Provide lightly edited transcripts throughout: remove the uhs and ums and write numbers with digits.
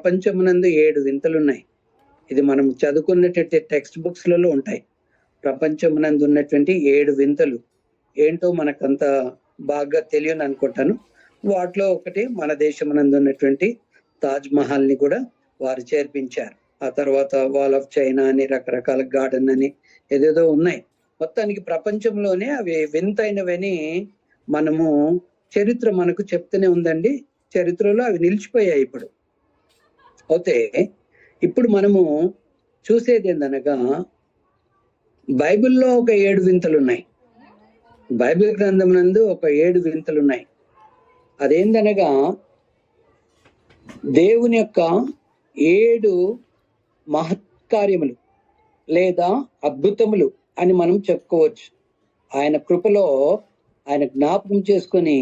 ప్రపంచమునందు 7 వింతలున్నాయి. ఇది మనం చదువుకున్నటువంటి టెక్స్ట్ బుక్స్లలో ఉంటాయి. ప్రపంచమునందు ఉన్నటువంటి 7 వింతలు ఏంటో మనకంత బాగా తెలియని అనుకుంటాను. వాటిలో ఒకటి మన దేశమునందు ఉన్నటువంటి తాజ్ మహల్ ని కూడా వారు చేర్పించారు. ఆ తర్వాత వాల్ ఆఫ్ చైనా అని, రకరకాల గార్డెన్ అని ఏదేదో ఉన్నాయి. మొత్తానికి ప్రపంచంలోనే అవి వింతైనవని మనము చరిత్ర మనకు చెప్తూనే ఉందండి. చరిత్రలో అవి నిలిచిపోయాయి. అయితే ఇప్పుడు మనము చూసేది ఏందనగా, బైబిల్లో ఒక 7 వింతలు ఉన్నాయి. బైబిల్ గ్రంథం నందు ఒక 7 వింతలు ఉన్నాయి. అదేందనగా, దేవుని యొక్క 7 మహత్కార్యములు లేదా అద్భుతములు అని మనం చెప్పుకోవచ్చు. ఆయన కృపలో ఆయన జ్ఞాపకం చేసుకొని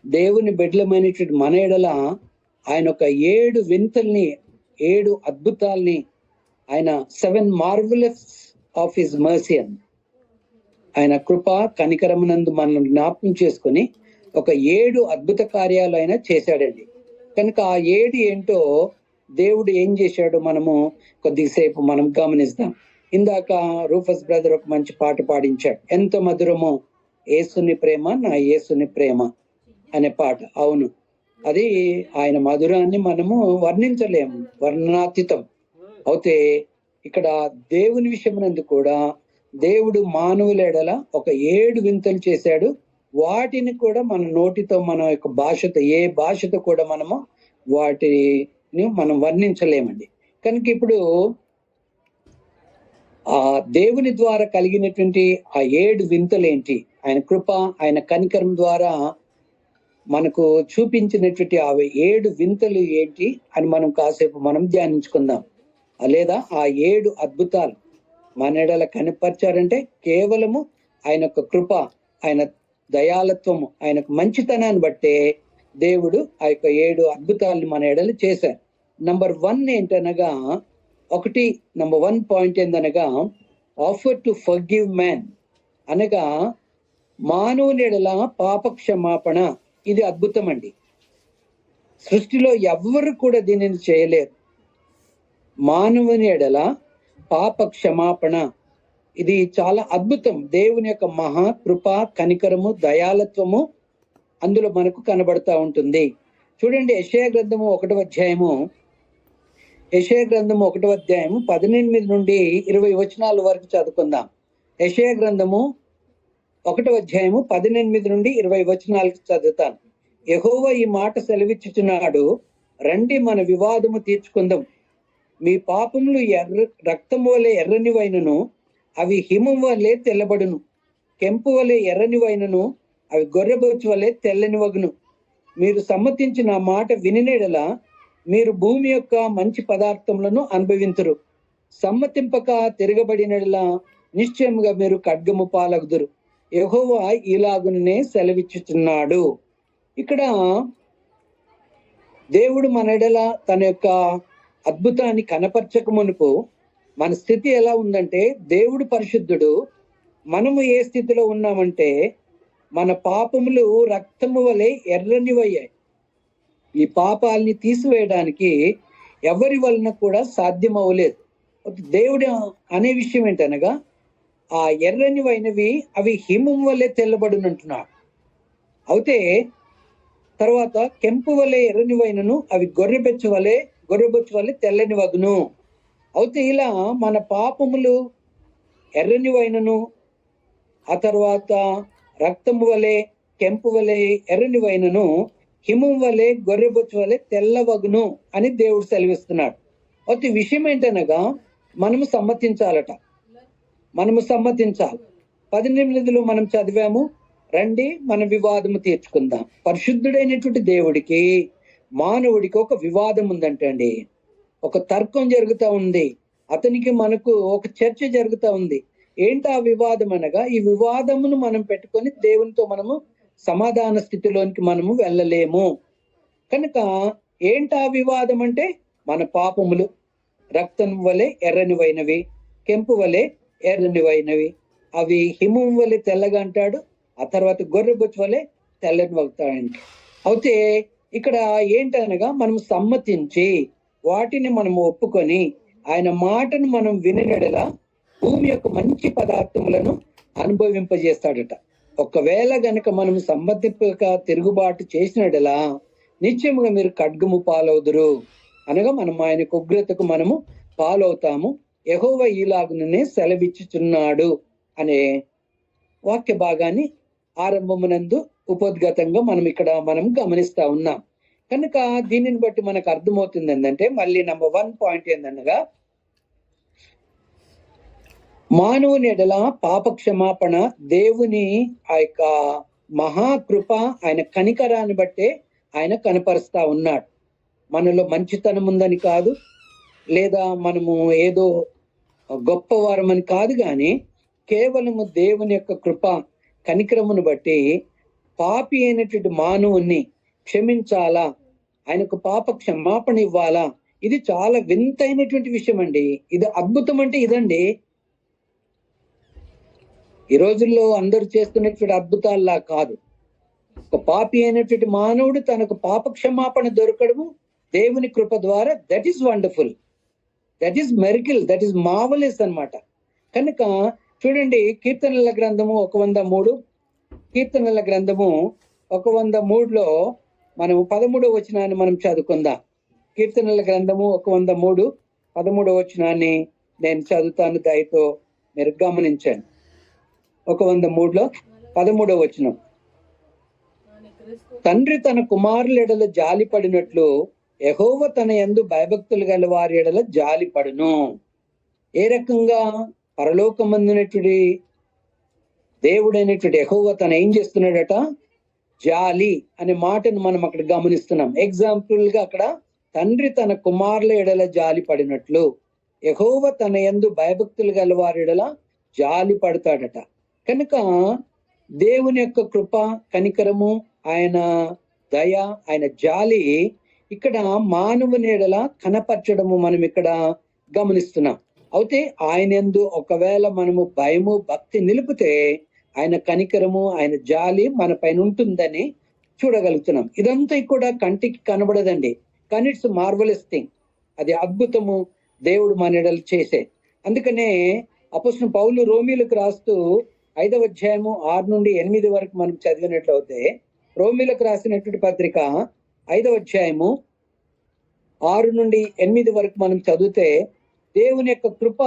దేవుని బిడ్డలమైనటువంటి మన ఎడల ఆయన ఒక 7 వింతల్ని, 7 అద్భుతాల్ని, ఆయన 7 మార్వెలస్ ఆఫ్ హిస్ మర్సీ అని, ఆయన కృప కనికరమునందు మనల్ని జ్ఞాపకం చేసుకొని ఒక 7 అద్భుత కార్యాలు ఆయన చేశాడండి. కనుక ఆ 7 ఏంటో దేవుడు ఏం చేశాడో మనము కొద్దిసేపు మనం గమనిస్తాం. ఇందాక రూఫస్ బ్రదర్ ఒక మంచి పాట పాడించాడు, ఎంతో మధురమో యేసుని ప్రేమ, నా యేసుని ప్రేమ అనే పాట. అవును, అది ఆయన మధురాన్ని మనము వర్ణించలేము, వర్ణనాతీతం. అయితే ఇక్కడ దేవుని విషయమునందు కూడా దేవుడు మానవుల ఎడల ఒక 7 వింతలు చేశాడు. వాటిని కూడా మన నోటితో, మన యొక్క భాషతో, ఏ భాషతో కూడా మనము వాటిని మనం వర్ణించలేమండి. కనుక ఇప్పుడు ఆ దేవుని ద్వారా కలిగినటువంటి ఆ 7 వింతలు ఏంటి, ఆయన కృప, ఆయన కనికరం ద్వారా మనకు చూపించినటువంటి ఆ 7 వింతలు ఏంటి అని మనం కాసేపు మనం ధ్యానించుకుందాం. లేదా ఆ 7 అద్భుతాలు మన ఎడల కనపరిచారంటే కేవలము ఆయన యొక్క కృప, ఆయన దయాలత్వము, ఆయన మంచితనాన్ని బట్టే దేవుడు ఆ యొక్క 7 అద్భుతాలను మన ఎడల చేశారు. నంబర్ 1 ఏంటనగా, నంబర్ 1 పాయింట్ ఏందనగా, ఆఫర్ టు ఫర్గివ్ మ్యాన్ అనగా మానవుని ఎడల పాప క్షమాపణ. ఇది అద్భుతం అండి. సృష్టిలో ఎవ్వరు కూడా దీనిని చేయలేరు. మానవుని ఎడల పాప క్షమాపణ, ఇది చాలా అద్భుతం. దేవుని యొక్క మహా కృప, కనికరము, దయాలత్వము అందులో మనకు కనబడతా ఉంటుంది. చూడండి, యెషయా గ్రంథము 1వ అధ్యాయము 18 నుండి 20 వచనాల వరకు చదువుకుందాం. యెషయా గ్రంథము 1వ అధ్యాయము 18 నుండి 20 వచనాలకు చదువుతాను. యెహోవా ఈ మాట సెలవిచ్చుచున్నాడు, రండి మన వివాదము తీర్చుకుందాం. మీ పాపములు రక్తము వలె ఎర్రనివైనను అవి హిమం వలె తెల్లబడును, కెంపు వలె ఎర్రనివైనను అవి గొర్రెబొచ్చు వలె తెల్లనివగును. మీరు సమ్మతించిన మాట వినినెడల మీరు భూమి యొక్క మంచి పదార్థములను అనుభవింతురు. సమ్మతింపక తిరగబడినెడల నిశ్చయముగా మీరు ఖడ్గము పాలగుదురు. యెహోవా ఇలాగునే సెలవిచ్చుచున్నాడు. ఇక్కడ దేవుడు మన ఎడల తన యొక్క అద్భుతాన్ని కనపరచక మునుపు మన స్థితి ఎలా ఉందంటే, దేవుడు పరిశుద్ధుడు, మనము ఏ స్థితిలో ఉన్నామంటే మన పాపములు రక్తము వలె ఎర్రనివయ్యాయి. ఈ పాపాలని తీసివేయడానికి ఎవరి వలన కూడా సాధ్యం అవ్వలేదు. దేవుడు అనే విషయం ఏంటనగా, ఆ ఎర్రనివైనవి అవి హిమం వలె తెల్లబడునంటున్నాడు. అయితే తర్వాత కెంపు వలె ఎర్రనివైనను అవి గొర్రెబొచ్చు వలె తెల్లని వగును. అయితే ఇలా మన పాపములు ఎర్రనివైనను, ఆ తర్వాత రక్తము వలె, కెంపు వలె ఎర్రనివైనను హిమం వలె గొర్రెబొచ్చు వలె తెల్లవగును అని దేవుడు సెలవిస్తున్నాడు. అయితే విషయం ఏంటనగా, మనము సమ్మతించాలి. 18లో మనం చదివాము, రండి మన వివాదము తీర్చుకుందాం. పరిశుద్ధుడైనటువంటి దేవుడికి మానవుడికి ఒక వివాదం ఉందంటండి. ఒక తర్కం జరుగుతూ ఉంది. అతనికి మనకు ఒక చర్చ జరుగుతూ ఉంది. ఏంటి ఆ వివాదం అనగా, ఈ వివాదమును మనం పెట్టుకొని దేవునితో మనము సమాధాన స్థితిలోనికి మనము వెళ్ళలేము. కనుక ఏంటి ఆ వివాదం అంటే, మన పాపములు రక్తం వలె ఎర్రనివైనవి, కెంపు వలె ఎర్రనివైనవి, అవి హిమం వలె తెల్లగా అంటాడు. ఆ తర్వాత గొర్రెబొచ్చు వలె తెల్లని వగుతాడంట. అయితే ఇక్కడ ఏంటనగా, మనం సమ్మతించి వాటిని మనం ఒప్పుకొని ఆయన మాటను మనం వినినడల భూమి యొక్క మంచి పదార్థములను అనుభవింపజేస్తాడట. ఒకవేళ గనక మనం సంబంధింపక తిరుగుబాటు చేసినడలా నిశ్చయముగా మీరు ఖడ్గము పాలవుదురు, అనగా మనం ఆయన ఉగ్రతకు మనము పాలవుతాము, యెహోవా ఈలాగుననే సెలవిచ్చుచున్నాడు అనే వాక్య భాగాన్ని ఆరంభమునందు ఉపోద్ఘాతంగా మనం గమనిస్తా ఉన్నాం. కనుక దీనిని బట్టి మనకు అర్థమవుతుంది ఏంటంటే, మళ్ళీ నెంబర్ 1 పాయింట్ ఏందనగా, మానవుని ఎడల పాప క్షమాపణ దేవుని ఆ యొక్క మహాకృప, ఆయన కనికరాన్ని బట్టే ఆయన కనపరుస్తా ఉన్నాడు. మనలో మంచితనం ఉందని కాదు, లేదా మనము ఏదో గొప్పవారమని కాదు, కానీ కేవలము దేవుని యొక్క కృప కనికరమును బట్టి పాపి అయినటువంటి మానవుణ్ణి క్షమించాలా, ఆయనకు పాప క్షమాపణ ఇవ్వాలా. ఇది చాలా వింతైనటువంటి విషయం అండి. ఇది అద్భుతం అంటే ఇదండి. ఈ రోజుల్లో అందరూ చేస్తున్నటువంటి అద్భుతాల్లా కాదు. ఒక పాపి అయినటువంటి మానవుడు తనకు పాప క్షమాపణ దొరకడము దేవుని కృప ద్వారా, that is wonderful, that is miracle, that is marvellous అన్నమాట. కనుక చూడండి, కీర్తనల గ్రంథము 103, కీర్తనల గ్రంథము 103లో మనం 13వ వచనాన్ని మనం చదువుకుందాం. కీర్తనల గ్రంథము 103 13వ వచనాన్ని నేను చదువుతాను, దయతో మీరు గమనించండి. 103లో 13వ వచనం, తండ్రి తన కుమారుల ఎడల జాలి పడినట్లు యెహోవా తన యందు భయభక్తులు గల వారి ఎడల జాలి పడును. ఏ రకంగా? పరలోకమందునటువంటి దేవుడైనటువంటి యెహోవా తను ఏం చేస్తున్నాడట? జాలి అనే మాటను మనం అక్కడ గమనిస్తున్నాం. ఎగ్జాంపుల్ గా అక్కడ తండ్రి తన కుమారుల ఎడల జాలి పడినట్లు యెహోవా తన యందు భయభక్తులు గల వారి ఎడల జాలి పడతాడట. కనుక దేవుని యొక్క కృప, కనికరము, ఆయన దయ, ఆయన జాలి ఇక్కడ మానవుని ఎడల కనపరచడము మనం ఇక్కడ గమనిస్తున్నాం. అయితే ఆయన యందు ఒకవేళ మనము భయము, భక్తి నిలిపితే ఆయన కనికరము, ఆయన జాలి మన పైన ఉంటుందని చూడగలుగుతున్నాం. ఇదంతా కూడా కంటికి కనబడదండి, కానీ ఇట్స్ మార్వలస్ థింగ్. అది అద్భుతము దేవుడు మన ఎడల చేసే. అందుకనే అపొస్తలుడు పౌలు రోమీలకు రాస్తూ 5వ అధ్యాయము 6 నుండి 8 వరకు మనం చదివినట్లయితే, రోమీలకు రాసినటువంటి పత్రిక 5వ అధ్యాయము 6 నుండి 8 వరకు మనం చదివితే దేవుని యొక్క కృప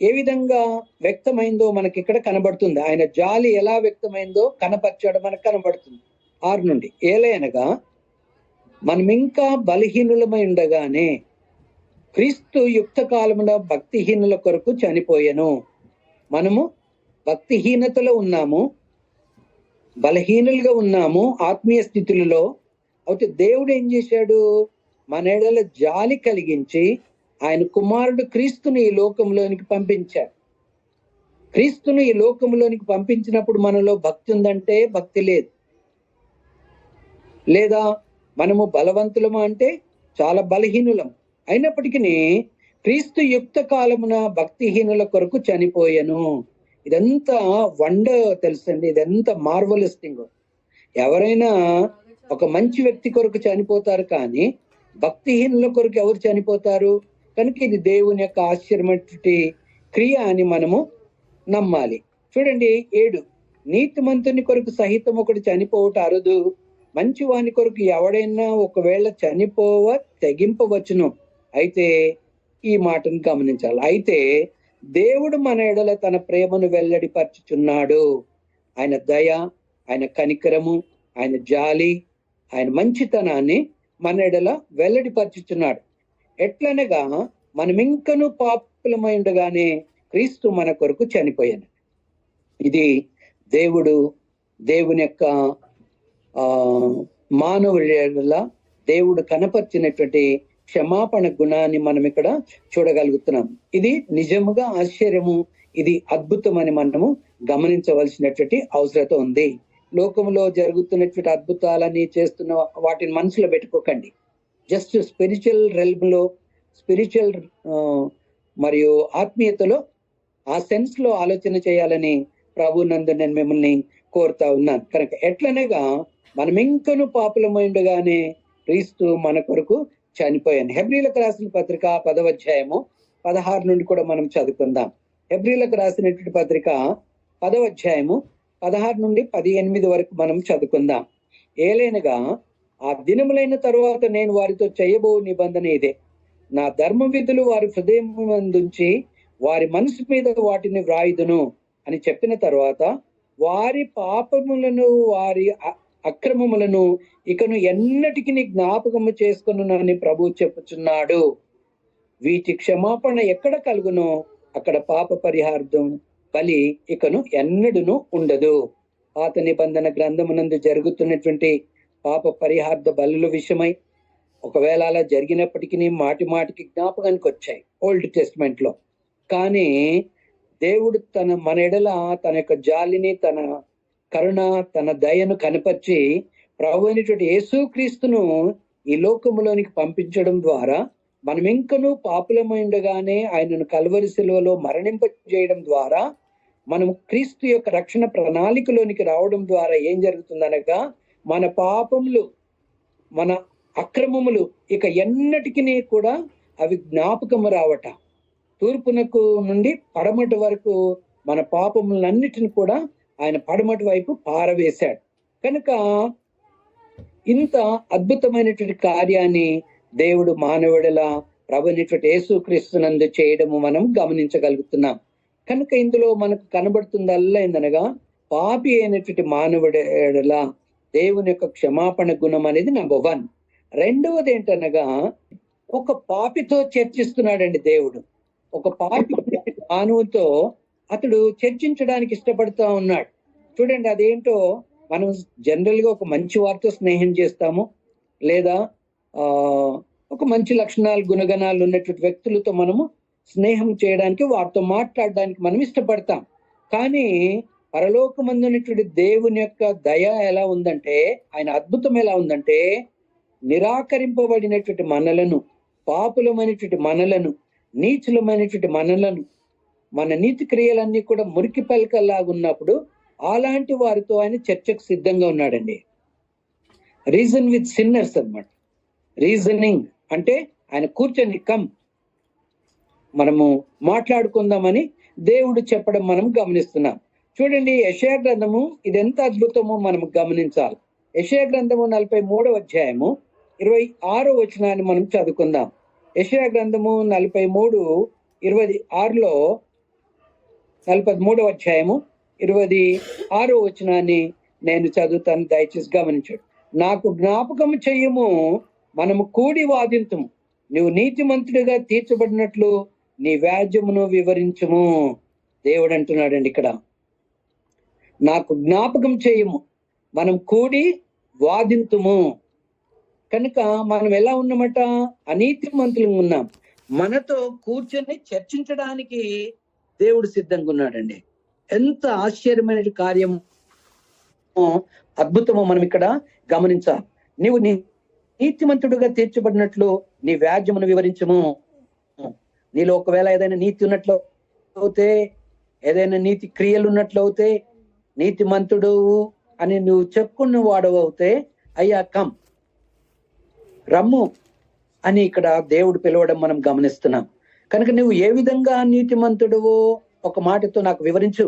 ఏ విధంగా వ్యక్తమైందో మనకి ఇక్కడ కనబడుతుంది. ఆయన జాలి ఎలా వ్యక్తమైందో కనపరచడం మనకు కనబడుతుంది. 6 నుండి, ఏలయనగా మనం ఇంకా బలహీనులమై ఉండగానే క్రీస్తు యుక్త కాలమున భక్తిహీనుల కొరకు చనిపోయెను. మనము భక్తిహీనతలో ఉన్నాము, బలహీనులుగా ఉన్నాము ఆత్మీయ స్థితులలో. అయితే దేవుడు ఏం చేశాడు? మన ఎడల జాలి కలిగించి ఆయన కుమారుడు క్రీస్తుని ఈ లోకంలోనికి పంపించాడు. క్రీస్తుని ఈ లోకంలోనికి పంపించినప్పుడు మనలో భక్తి ఉందంటే భక్తి లేదు, లేదా మనము బలవంతులమా అంటే చాలా బలహీనులం. అయినప్పటికీ క్రీస్తు యుక్త కాలమున భక్తిహీనుల కొరకు చనిపోయాను. ఇదంతా వండర్ తెలుసండి, ఇదంతా మార్వలస్ థింగ్. ఎవరైనా ఒక మంచి వ్యక్తి కొరకు చనిపోతారు, కానీ భక్తిహీనుల కొరకు ఎవరు చనిపోతారు? కనుక ఇది దేవుని యొక్క ఆశ్చర్యమైనటువంటి క్రియ అని మనము నమ్మాలి. చూడండి 7, నీతిమంతుని కొరకు సహితం ఒకడు చనిపోవట అరుదు, మంచి వాని కొరకు ఎవడైనా ఒకవేళ చనిపోవ తెగింపవచ్చును. అయితే ఈ మాటను గమనించాలి. అయితే దేవుడు మన ఎడల తన ప్రేమను వెల్లడిపరచుచున్నాడు. ఆయన దయ, ఆయన కనికరము, ఆయన జాలి, ఆయన మంచితనాన్ని మన ఎడల వెల్లడిపరచుచున్నాడు. ఎట్లనగా మనం ఇంకను పాపులమై ఉండగానే క్రీస్తు మన కొరకు చనిపోయాను. ఇది దేవుని యొక్క మానవుల ఎడల దేవుడు కనపరిచినటువంటి క్షమాపణ గుణాన్ని మనం ఇక్కడ చూడగలుగుతున్నాం. ఇది నిజముగా ఆశ్చర్యము, ఇది అద్భుతం అని మనము గమనించవలసినటువంటి అవసరత ఉంది. లోకంలో జరుగుతున్నటువంటి అద్భుతాలని చేస్తున్న వాటిని మనసులో పెట్టుకోకండి. జస్ట్ స్పిరిచువల్ రెల్మ్ లో, స్పిరిచువల్ మరియు ఆత్మీయతలో ఆ సెన్స్ లో ఆలోచన చేయాలని ప్రభు నందు నేను మిమ్మల్ని కోరుతా ఉన్నాను. కనుక ఎట్లనగా మనం ఇంకను పాపులమైండగానే క్రీస్తు మన కొరకు చనిపోయాను. హెబ్రీలకు రాసిన పత్రిక 10వ అధ్యాయము 16 నుండి కూడా మనం చదువుకుందాం. హెబ్రీలకు రాసినటువంటి పత్రిక 10వ అధ్యాయము 16 నుండి 18 వరకు మనం చదువుకుందాం. ఏలైనగా ఆ దినములైన తరువాత నేను వారితో చేయబో నిబంధన ఇదే, నా ధర్మ విధులు వారి హృదయం ముందుంచి వారి మనసు మీద వాటిని వ్రాయుదును అని చెప్పిన తర్వాత, వారి పాపములను వారి అక్రమములను ఇకను ఎన్నటికి జ్ఞాపకము చేసుకొనునని ప్రభువు చెప్పుచున్నాడు. వీటి క్షమాపణ ఎక్కడ కలుగునో అక్కడ పాప పరిహార్థం బలి ఇకను ఎన్నడును ఉండదు. పాత నిబంధన గ్రంథమునందు జరుగుతున్నటువంటి పాప పరిహార్థ బలుల విషయమై ఒకవేళ అలా జరిగినప్పటికీ మాటి మాటికి జ్ఞాపకానికి వచ్చాయి ఓల్డ్ టెస్ట్మెంట్ లో. కానీ దేవుడు మన ఎడల తన యొక్క జాలిని, తన కరుణ, తన దయను కనపరిచి ప్రభు అయినటువంటి యేసుక్రీస్తును ఈ లోకములోనికి పంపించడం ద్వారా మనం ఇంకనూ పాపులమైండగానే ఆయనను కల్వరి శిలువలో మరణింపజేయడం ద్వారా మనం క్రీస్తు యొక్క రక్షణ ప్రణాళికలోనికి రావడం ద్వారా ఏం జరుగుతుందనగా, మన పాపములు, మన అక్రమములు ఇక ఎన్నటికి కూడా అవి జ్ఞాపకము రావట. తూర్పునకు నుండి పడమటి వరకు మన పాపములన్నిటిని కూడా ఆయన పడమటి వైపు పారవేశాడు. కనుక ఇంత అద్భుతమైనటువంటి కార్యాన్ని దేవుడు మానవుడిలా ప్రభువైనటువంటి యేసుక్రీస్తునందు చేయడము మనం గమనించగలుగుతున్నాం. కనుక ఇందులో మనకు కనబడుతుందల్లా ఏందనగా, పాపి అయినటువంటి మానవుడిలా దేవుని యొక్క క్షమాపణ గుణం అనేది నెంబర్ 1. రెండవది ఏంటనగా, ఒక పాపితో చర్చిస్తున్నాడండి దేవుడు. ఒక పాపి మానవుతో అతడు చర్చించడానికి ఇష్టపడుతూ ఉన్నాడు. చూడండి, అదేంటో మనం జనరల్ గా ఒక మంచి వారితో స్నేహం చేస్తాము, లేదా ఒక మంచి లక్షణాలు, గుణగణాలు ఉన్నటువంటి వ్యక్తులతో మనము స్నేహం చేయడానికి, వారితో మాట్లాడడానికి మనం ఇష్టపడతాం. కానీ పరలోకమందున్నటువంటి దేవుని యొక్క దయ ఎలా ఉందంటే, ఆయన అద్భుతం ఎలా ఉందంటే, నిరాకరింపబడినటువంటి మనలను, పాపులమైనటువంటి మనలను, నీచులమైనటువంటి మనలను, మన నీతి క్రియలన్నీ కూడా మురికి పలకలాగున్నప్పుడు అలాంటి వారితో ఆయన చర్చకు సిద్ధంగా ఉన్నాడండి. రీజన్ విత్ సిన్నర్స్ అన్నమాట. రీజనింగ్ అంటే ఆయన కూర్చొని మనము మాట్లాడుకుందామని దేవుడు చెప్పడం మనం గమనిస్తున్నాం. చూడండి, యెషయా గ్రంథము ఇదెంత అద్భుతమో మనం గమనించాలి. యెషయా గ్రంథము 43వ అధ్యాయము 26వ వచనాన్ని మనం చదువుకుందాం. యెషయా గ్రంథము 43:26లో 43వ అధ్యాయము 26వ వచనాన్ని నేను చదువుతాను, దయచేసి గమనించండి. నాకు జ్ఞాపకము చెయ్యము, మనము కూడి వాదింతుము, నువ్వు నీతిమంతుడిగా తీర్చబడినట్లు నీ వ్యాజ్యమును వివరించుము. దేవుడు అంటున్నాడండి ఇక్కడ, నాకు జ్ఞాపకం చేయము, మనం కూడి వాదింతుము. కనుక మనం ఎలా ఉన్నామట? అనీతిమంతులు ఉన్నాం. మనతో కూర్చొని చర్చించడానికి దేవుడు సిద్ధంగా ఉన్నాడండి. ఎంత ఆశ్చర్యమైన కార్యము, అద్భుతము మనం ఇక్కడ గమనించాలి. నీవు నీతిమంతుడుగా తీర్చబడినట్లు నీ వ్యాజ్యమును వివరించము. నీలో ఒకవేళ ఏదైనా నీతి ఉన్నట్లు అవుతే, ఏదైనా నీతి క్రియలు ఉన్నట్లు అవుతే, నీతిమంతుడు అని నువ్వు చెప్పుకున్న వాడు అవుతే, అయ్యా రమ్ము అని ఇక్కడ దేవుడు పిలవడం మనం గమనిస్తున్నాం. కనుక నువ్వు ఏ విధంగా నీతిమంతుడువో ఒక మాటతో నాకు వివరించు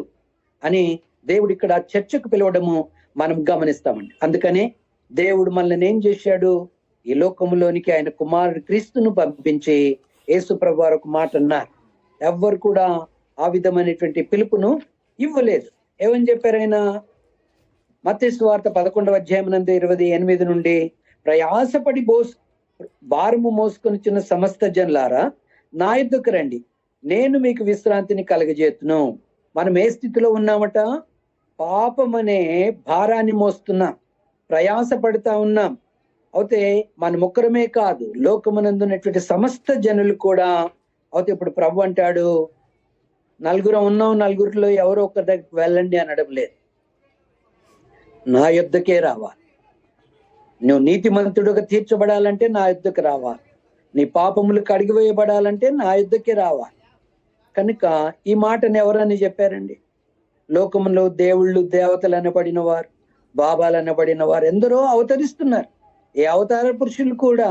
అని దేవుడు ఇక్కడ చర్చకు పిలవడము మనం గమనిస్తామండి. అందుకనే దేవుడు మనల్ని ఏం చేశాడు? ఈ లోకములోనికి ఆయన కుమారుడు క్రీస్తును పంపించి యేసు ప్రభువారు ఒక మాట అన్నారు. ఎవ్వరు కూడా ఆ విధమైనటువంటి పిలుపును ఇవ్వలేదు. ఏమని చెప్పారు ఆయన? మత్తయి సువార్త 11వ అధ్యాయం 28 నుండి, ప్రయాసపడి భారము మోసుకొని చిన్న సమస్త జనులారా నా యుద్ధకు రండి, నేను మీకు విశ్రాంతిని కలగజేతును. మనం ఏ స్థితిలో ఉన్నామట? పాపమనే భారాన్ని మోస్తున్నాం, ప్రయాస పడుతా ఉన్నాం. అయితే మన ముక్కరమే కాదు, లోకమునందున్నటువంటి సమస్త జనులు కూడా. అయితే ఇప్పుడు ప్రభు అంటాడు, నలుగురు ఉన్నాం, నలుగురిలో ఎవరో ఒకరి దగ్గరికి వెళ్ళండి అనడం లేదు, నా యుద్ధకే రావాలి. నువ్వు నీతిమంతుడుగా తీర్చబడాలంటే నా యుద్ధకు రావాలి, నీ పాపములు కడిగివేయబడాలంటే నా యుద్ధకే రావాలి. కనుక ఈ మాటను ఎవరని చెప్పారండి? లోకములో దేవుళ్ళు, దేవతలు అనబడిన వారు, బాబాలు అనబడిన వారు ఎందరో అవతరిస్తున్నారు. ఏ అవతార పురుషులు కూడా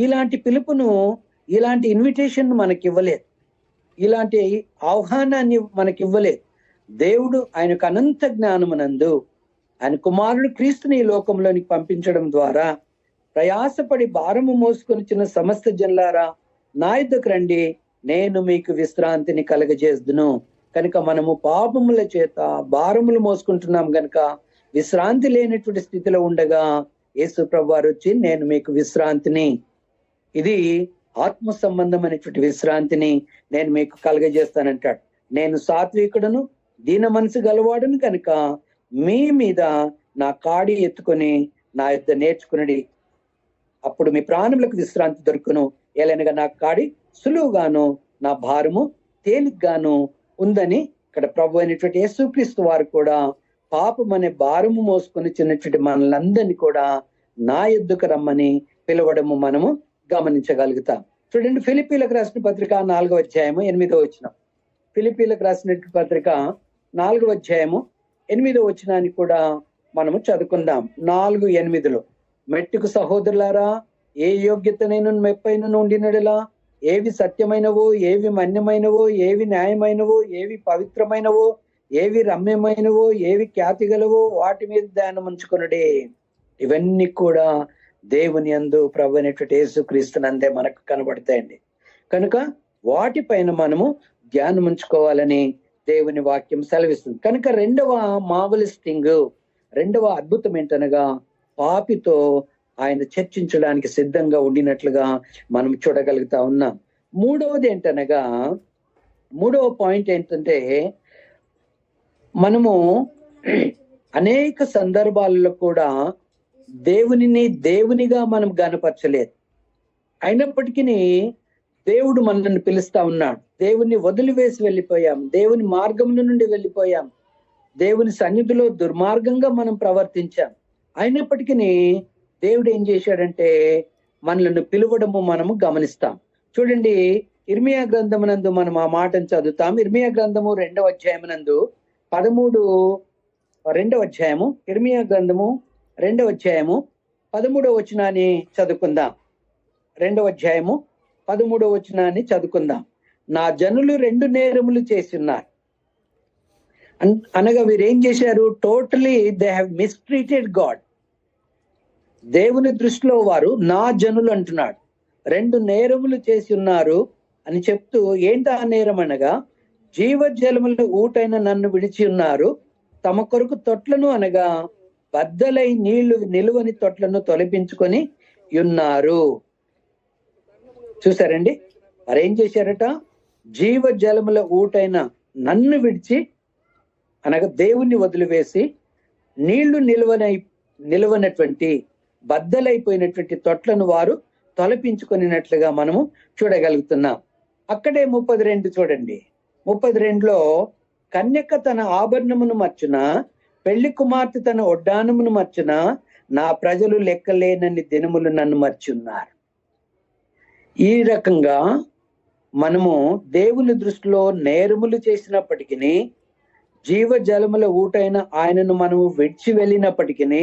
ఇలాంటి పిలుపును, ఇలాంటి ఇన్విటేషన్ మనకి ఇవ్వలేదు, ఇలాంటి ఆహ్వానాన్ని మనకి ఇవ్వలేదు. దేవుడు ఆయనకు అనంత జ్ఞానమునందు ఆయన కుమారుడు క్రీస్తుని ఈ లోకంలోనికి పంపించడం ద్వారా ప్రయాసపడి భారము మోసుకొని చిన్న సమస్త జనులారా నా యుద్ధకు రండి, నేను మీకు విశ్రాంతిని కలగజేస్తును. కనుక మనము పాపముల చేత భారములు మోసుకుంటున్నాం గనుక విశ్రాంతి లేనటువంటి స్థితిలో ఉండగా యేసు ప్రభువు వారు వచ్చి నేను మీకు విశ్రాంతిని, ఇది ఆత్మ సంబంధమైనటువంటి విశ్రాంతిని నేను మీకు కలగజేస్తానంటాడు. నేను సాత్వికుడును దీన మనసు గలవాడును కనుక మీ మీద నా కాడి ఎత్తుకొని నా యుద్ధ నేర్చుకునడి, అప్పుడు మీ ప్రాణములకు విశ్రాంతి దొరుకును. ఏలైనగా నా కాడి సులువుగాను నా భారము తేలిగ్గాను ఉందని ఇక్కడ ప్రభు అయినటువంటి యేసుక్రీస్తు వారు కూడా పాపం అనే భారము మోసుకొని చిన్నటువంటి మనలందరినీ కూడా నా యుద్ధకు రమ్మని పిలవడము మనము గమనించగలుగుతాం. చూడండి, ఫిలిప్పీలకు రాసిన పత్రిక 4వ అధ్యాయము 8వ వచనం. ఫిలిప్పీలకు రాసినటువంటి పత్రిక 4వ అధ్యాయము 8వ వచనాన్ని కూడా మనము చదువుకుందాం. 4:8 మెట్టుకు సహోదరులారా, ఏ యోగ్యతనైన మెప్పైన ఉండినడలా, ఏవి సత్యమైనవో, ఏవి మన్యమైనవో, ఏవి న్యాయమైనవో, ఏవి పవిత్రమైనవో, ఏవి రమ్యమైనవో, ఏవి ఖ్యాతి గలవో వాటి మీద ధ్యానం ఉంచుకొనుడే. ఇవన్నీ కూడా దేవుని యందు ప్రభు అయినటువంటి యేసుక్రీస్తునందే మనకు కనబడతాయండి. కనుక వాటిపైన మనము ధ్యానం ఉంచుకోవాలని దేవుని వాక్యం సెలవిస్తుంది. కనుక రెండవ మార్వెలస్ థింగ్, రెండవ అద్భుతం ఏంటనగా పాపితో ఆయన చర్చించడానికి సిద్ధంగా ఉండినట్లుగా మనం చూడగలుగుతా ఉన్నాం. మూడవది ఏంటనగా, మూడవ పాయింట్ ఏంటంటే, మనము అనేక సందర్భాలలో కూడా దేవునిగా మనం గనపరచలేదు. అయినప్పటికీ దేవుడు మనల్ని పిలుస్తా ఉన్నాడు. దేవుని వదిలివేసి వెళ్ళిపోయాం, దేవుని మార్గముల నుండి వెళ్ళిపోయాం, దేవుని సన్నిధిలో దుర్మార్గంగా మనం ప్రవర్తించాం. అయినప్పటికీ దేవుడు ఏం చేశాడంటే మనల్ని పిలువడము మనము గమనిస్తాం. చూడండి, ఇర్మియా గ్రంథమునందు మనం ఆ మాటను చదువుతాం. ఇర్మియా గ్రంథము 2వ అధ్యాయమునందు 2వ అధ్యాయము, ఇర్మియా గ్రంథము 2వ అధ్యాయము 13వ వచనాన్ని చదువుకుందాం. 2వ అధ్యాయము 13వ వచనాన్ని చదువుకుందాం. నా జనులు 2 నేరములు చేసి ఉన్నారు అనగా వీరేం చేశారు? Totally they have mistreated God. దేవుని దృష్టిలో వారు నా జనులు అంటున్నాడు, 2 నేరములు చేసి ఉన్నారు అని చెప్తూ, ఏంటి ఆ నేరం అనగా, జీవజలముల ఊటైన నన్ను విడిచి ఉన్నారు, తమ కొరకు తొట్లను అనగా బద్దలై నీళ్లు నిలువని తొట్లను తొలపించుకొని ఉన్నారు. చూసారండి, మరేం చేశారట? జీవజలముల ఊటైన నన్ను విడిచి అనగా దేవుణ్ణి వదిలివేసి నీళ్లు నిలువనటువంటి బద్దలైపోయినటువంటి తొట్లను వారు తొలపించుకున్నట్లుగా మనము చూడగలుగుతున్నాం. అక్కడే 32 చూడండి. 32లో కన్యక తన ఆభరణమును మర్చున, పెళ్లి కుమార్తె తన ఒడ్డానమును మర్చున, నా ప్రజలు లెక్కలేనన్ని దినములు నన్ను మర్చున్నారు. ఈ రకంగా మనము దేవుని దృష్టిలో నేరములు చేసినప్పటికీ, జీవజలముల ఊటైన ఆయనను మనము విడిచి వెళ్ళినప్పటికీ,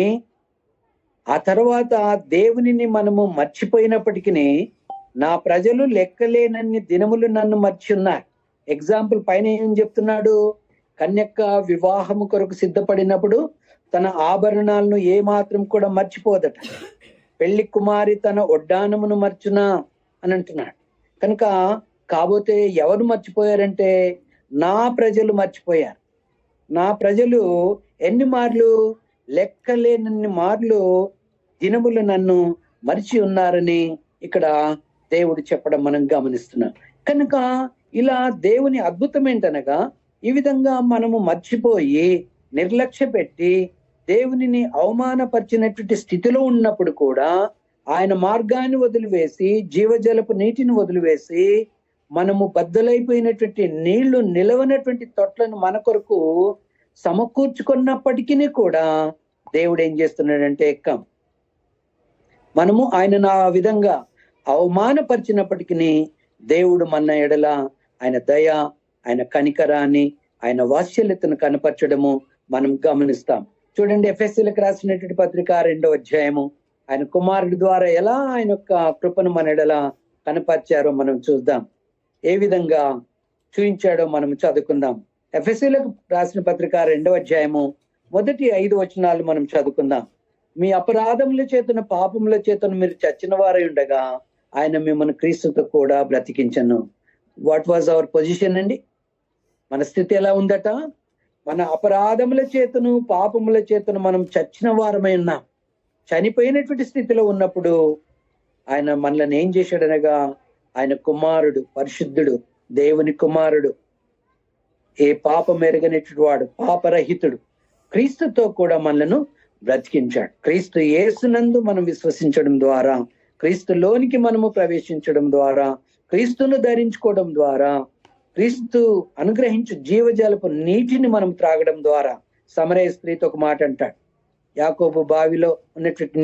ఆ తర్వాత దేవునిని మనము మర్చిపోయినప్పటికీ, నా ప్రజలు లెక్కలేనన్ని దినములు నన్ను మర్చున్నారు. ఎగ్జాంపుల్ పైన ఏం చెప్తున్నాడు? కన్యక వివాహము కొరకు సిద్ధపడినప్పుడు తన ఆభరణాలను ఏ మాత్రం కూడా మర్చిపోదట. పెళ్లి కుమారి తన ఒడ్డానమును మర్చునా అని అంటున్నాడు. కనుక కాబోతే ఎవరు మర్చిపోయారంటే నా ప్రజలు మర్చిపోయారు. నా ప్రజలు ఎన్ని మార్లు, లెక్కలేనన్ని మార్లు దినములు నన్ను మరిచి ఉన్నారని ఇక్కడ దేవుడు చెప్పడం మనం గమనిస్తున్నాం. కనుక ఇలా దేవుని అద్భుతం ఏంటనగా, ఈ విధంగా మనము మర్చిపోయి నిర్లక్ష్య పెట్టి దేవునిని అవమానపరిచినటువంటి స్థితిలో ఉన్నప్పుడు కూడా ఆయన మార్గాన్ని వదిలివేసి, జీవజలపు నీటిని వదిలివేసి, మనము బద్దలైపోయినటువంటి నీళ్లు నిలవనటువంటి తొట్లను మన కొరకు సమకూర్చుకున్నప్పటికీ కూడా దేవుడు ఏం చేస్తున్నాడంటే, మనము ఆయనను ఆ విధంగా అవమానపరిచినప్పటికీ దేవుడు మన ఎడల ఆయన దయ, ఆయన కనికరాన్ని, ఆయన వాత్సల్యతను కనపరచడము మనం గమనిస్తాం. చూడండి, ఎఫెసీయులకు రాసినటువంటి పత్రిక 2వ అధ్యాయము ఆయన కుమారుడి ద్వారా ఎలా ఆయన యొక్క కృపను మన ఎడల కనపరిచారో మనం చూద్దాం. ఏ విధంగా చూపించాడో మనం చదువుకుందాం. ఎఫెసీలకు రాసిన పత్రిక 2వ అధ్యాయము మొదటి 5 వచనాలు మనం చదువుకుందాం. మీ అపరాధముల చేతను పాపముల చేతను మీరు చచ్చిన వారై ఉండగా ఆయన మిమ్మల్ని క్రీస్తుతో కూడా బ్రతికించను. వాట్ వాజ్ అవర్ పొజిషన్ అండి? మన స్థితి ఎలా ఉందట? మన అపరాధముల చేతను పాపముల చేతను మనం చచ్చిన వారమై ఉన్నాం. చనిపోయినటువంటి స్థితిలో ఉన్నప్పుడు ఆయన మనల్ని ఏం చేశాడనగా, ఆయన కుమారుడు, పరిశుద్ధుడు, దేవుని కుమారుడు, ఏ పాపం ఎరగనేటువంటి వాడు, పాపరహితుడు, క్రీస్తుతో కూడా మనలను బ్రతికించాడు. క్రీస్తు యేసునందు మనం విశ్వసించడం ద్వారా, క్రీస్తులోనికి మనము ప్రవేశించడం ద్వారా, క్రీస్తును ధరించుకోవడం ద్వారా, క్రీస్తు అనుగ్రహించు జీవజలపు నీటిని మనం త్రాగడం ద్వారా, సమరయ స్త్రీతో ఒక మాట అంటాడు, యాకోబు బావిలో ఉన్నటువంటి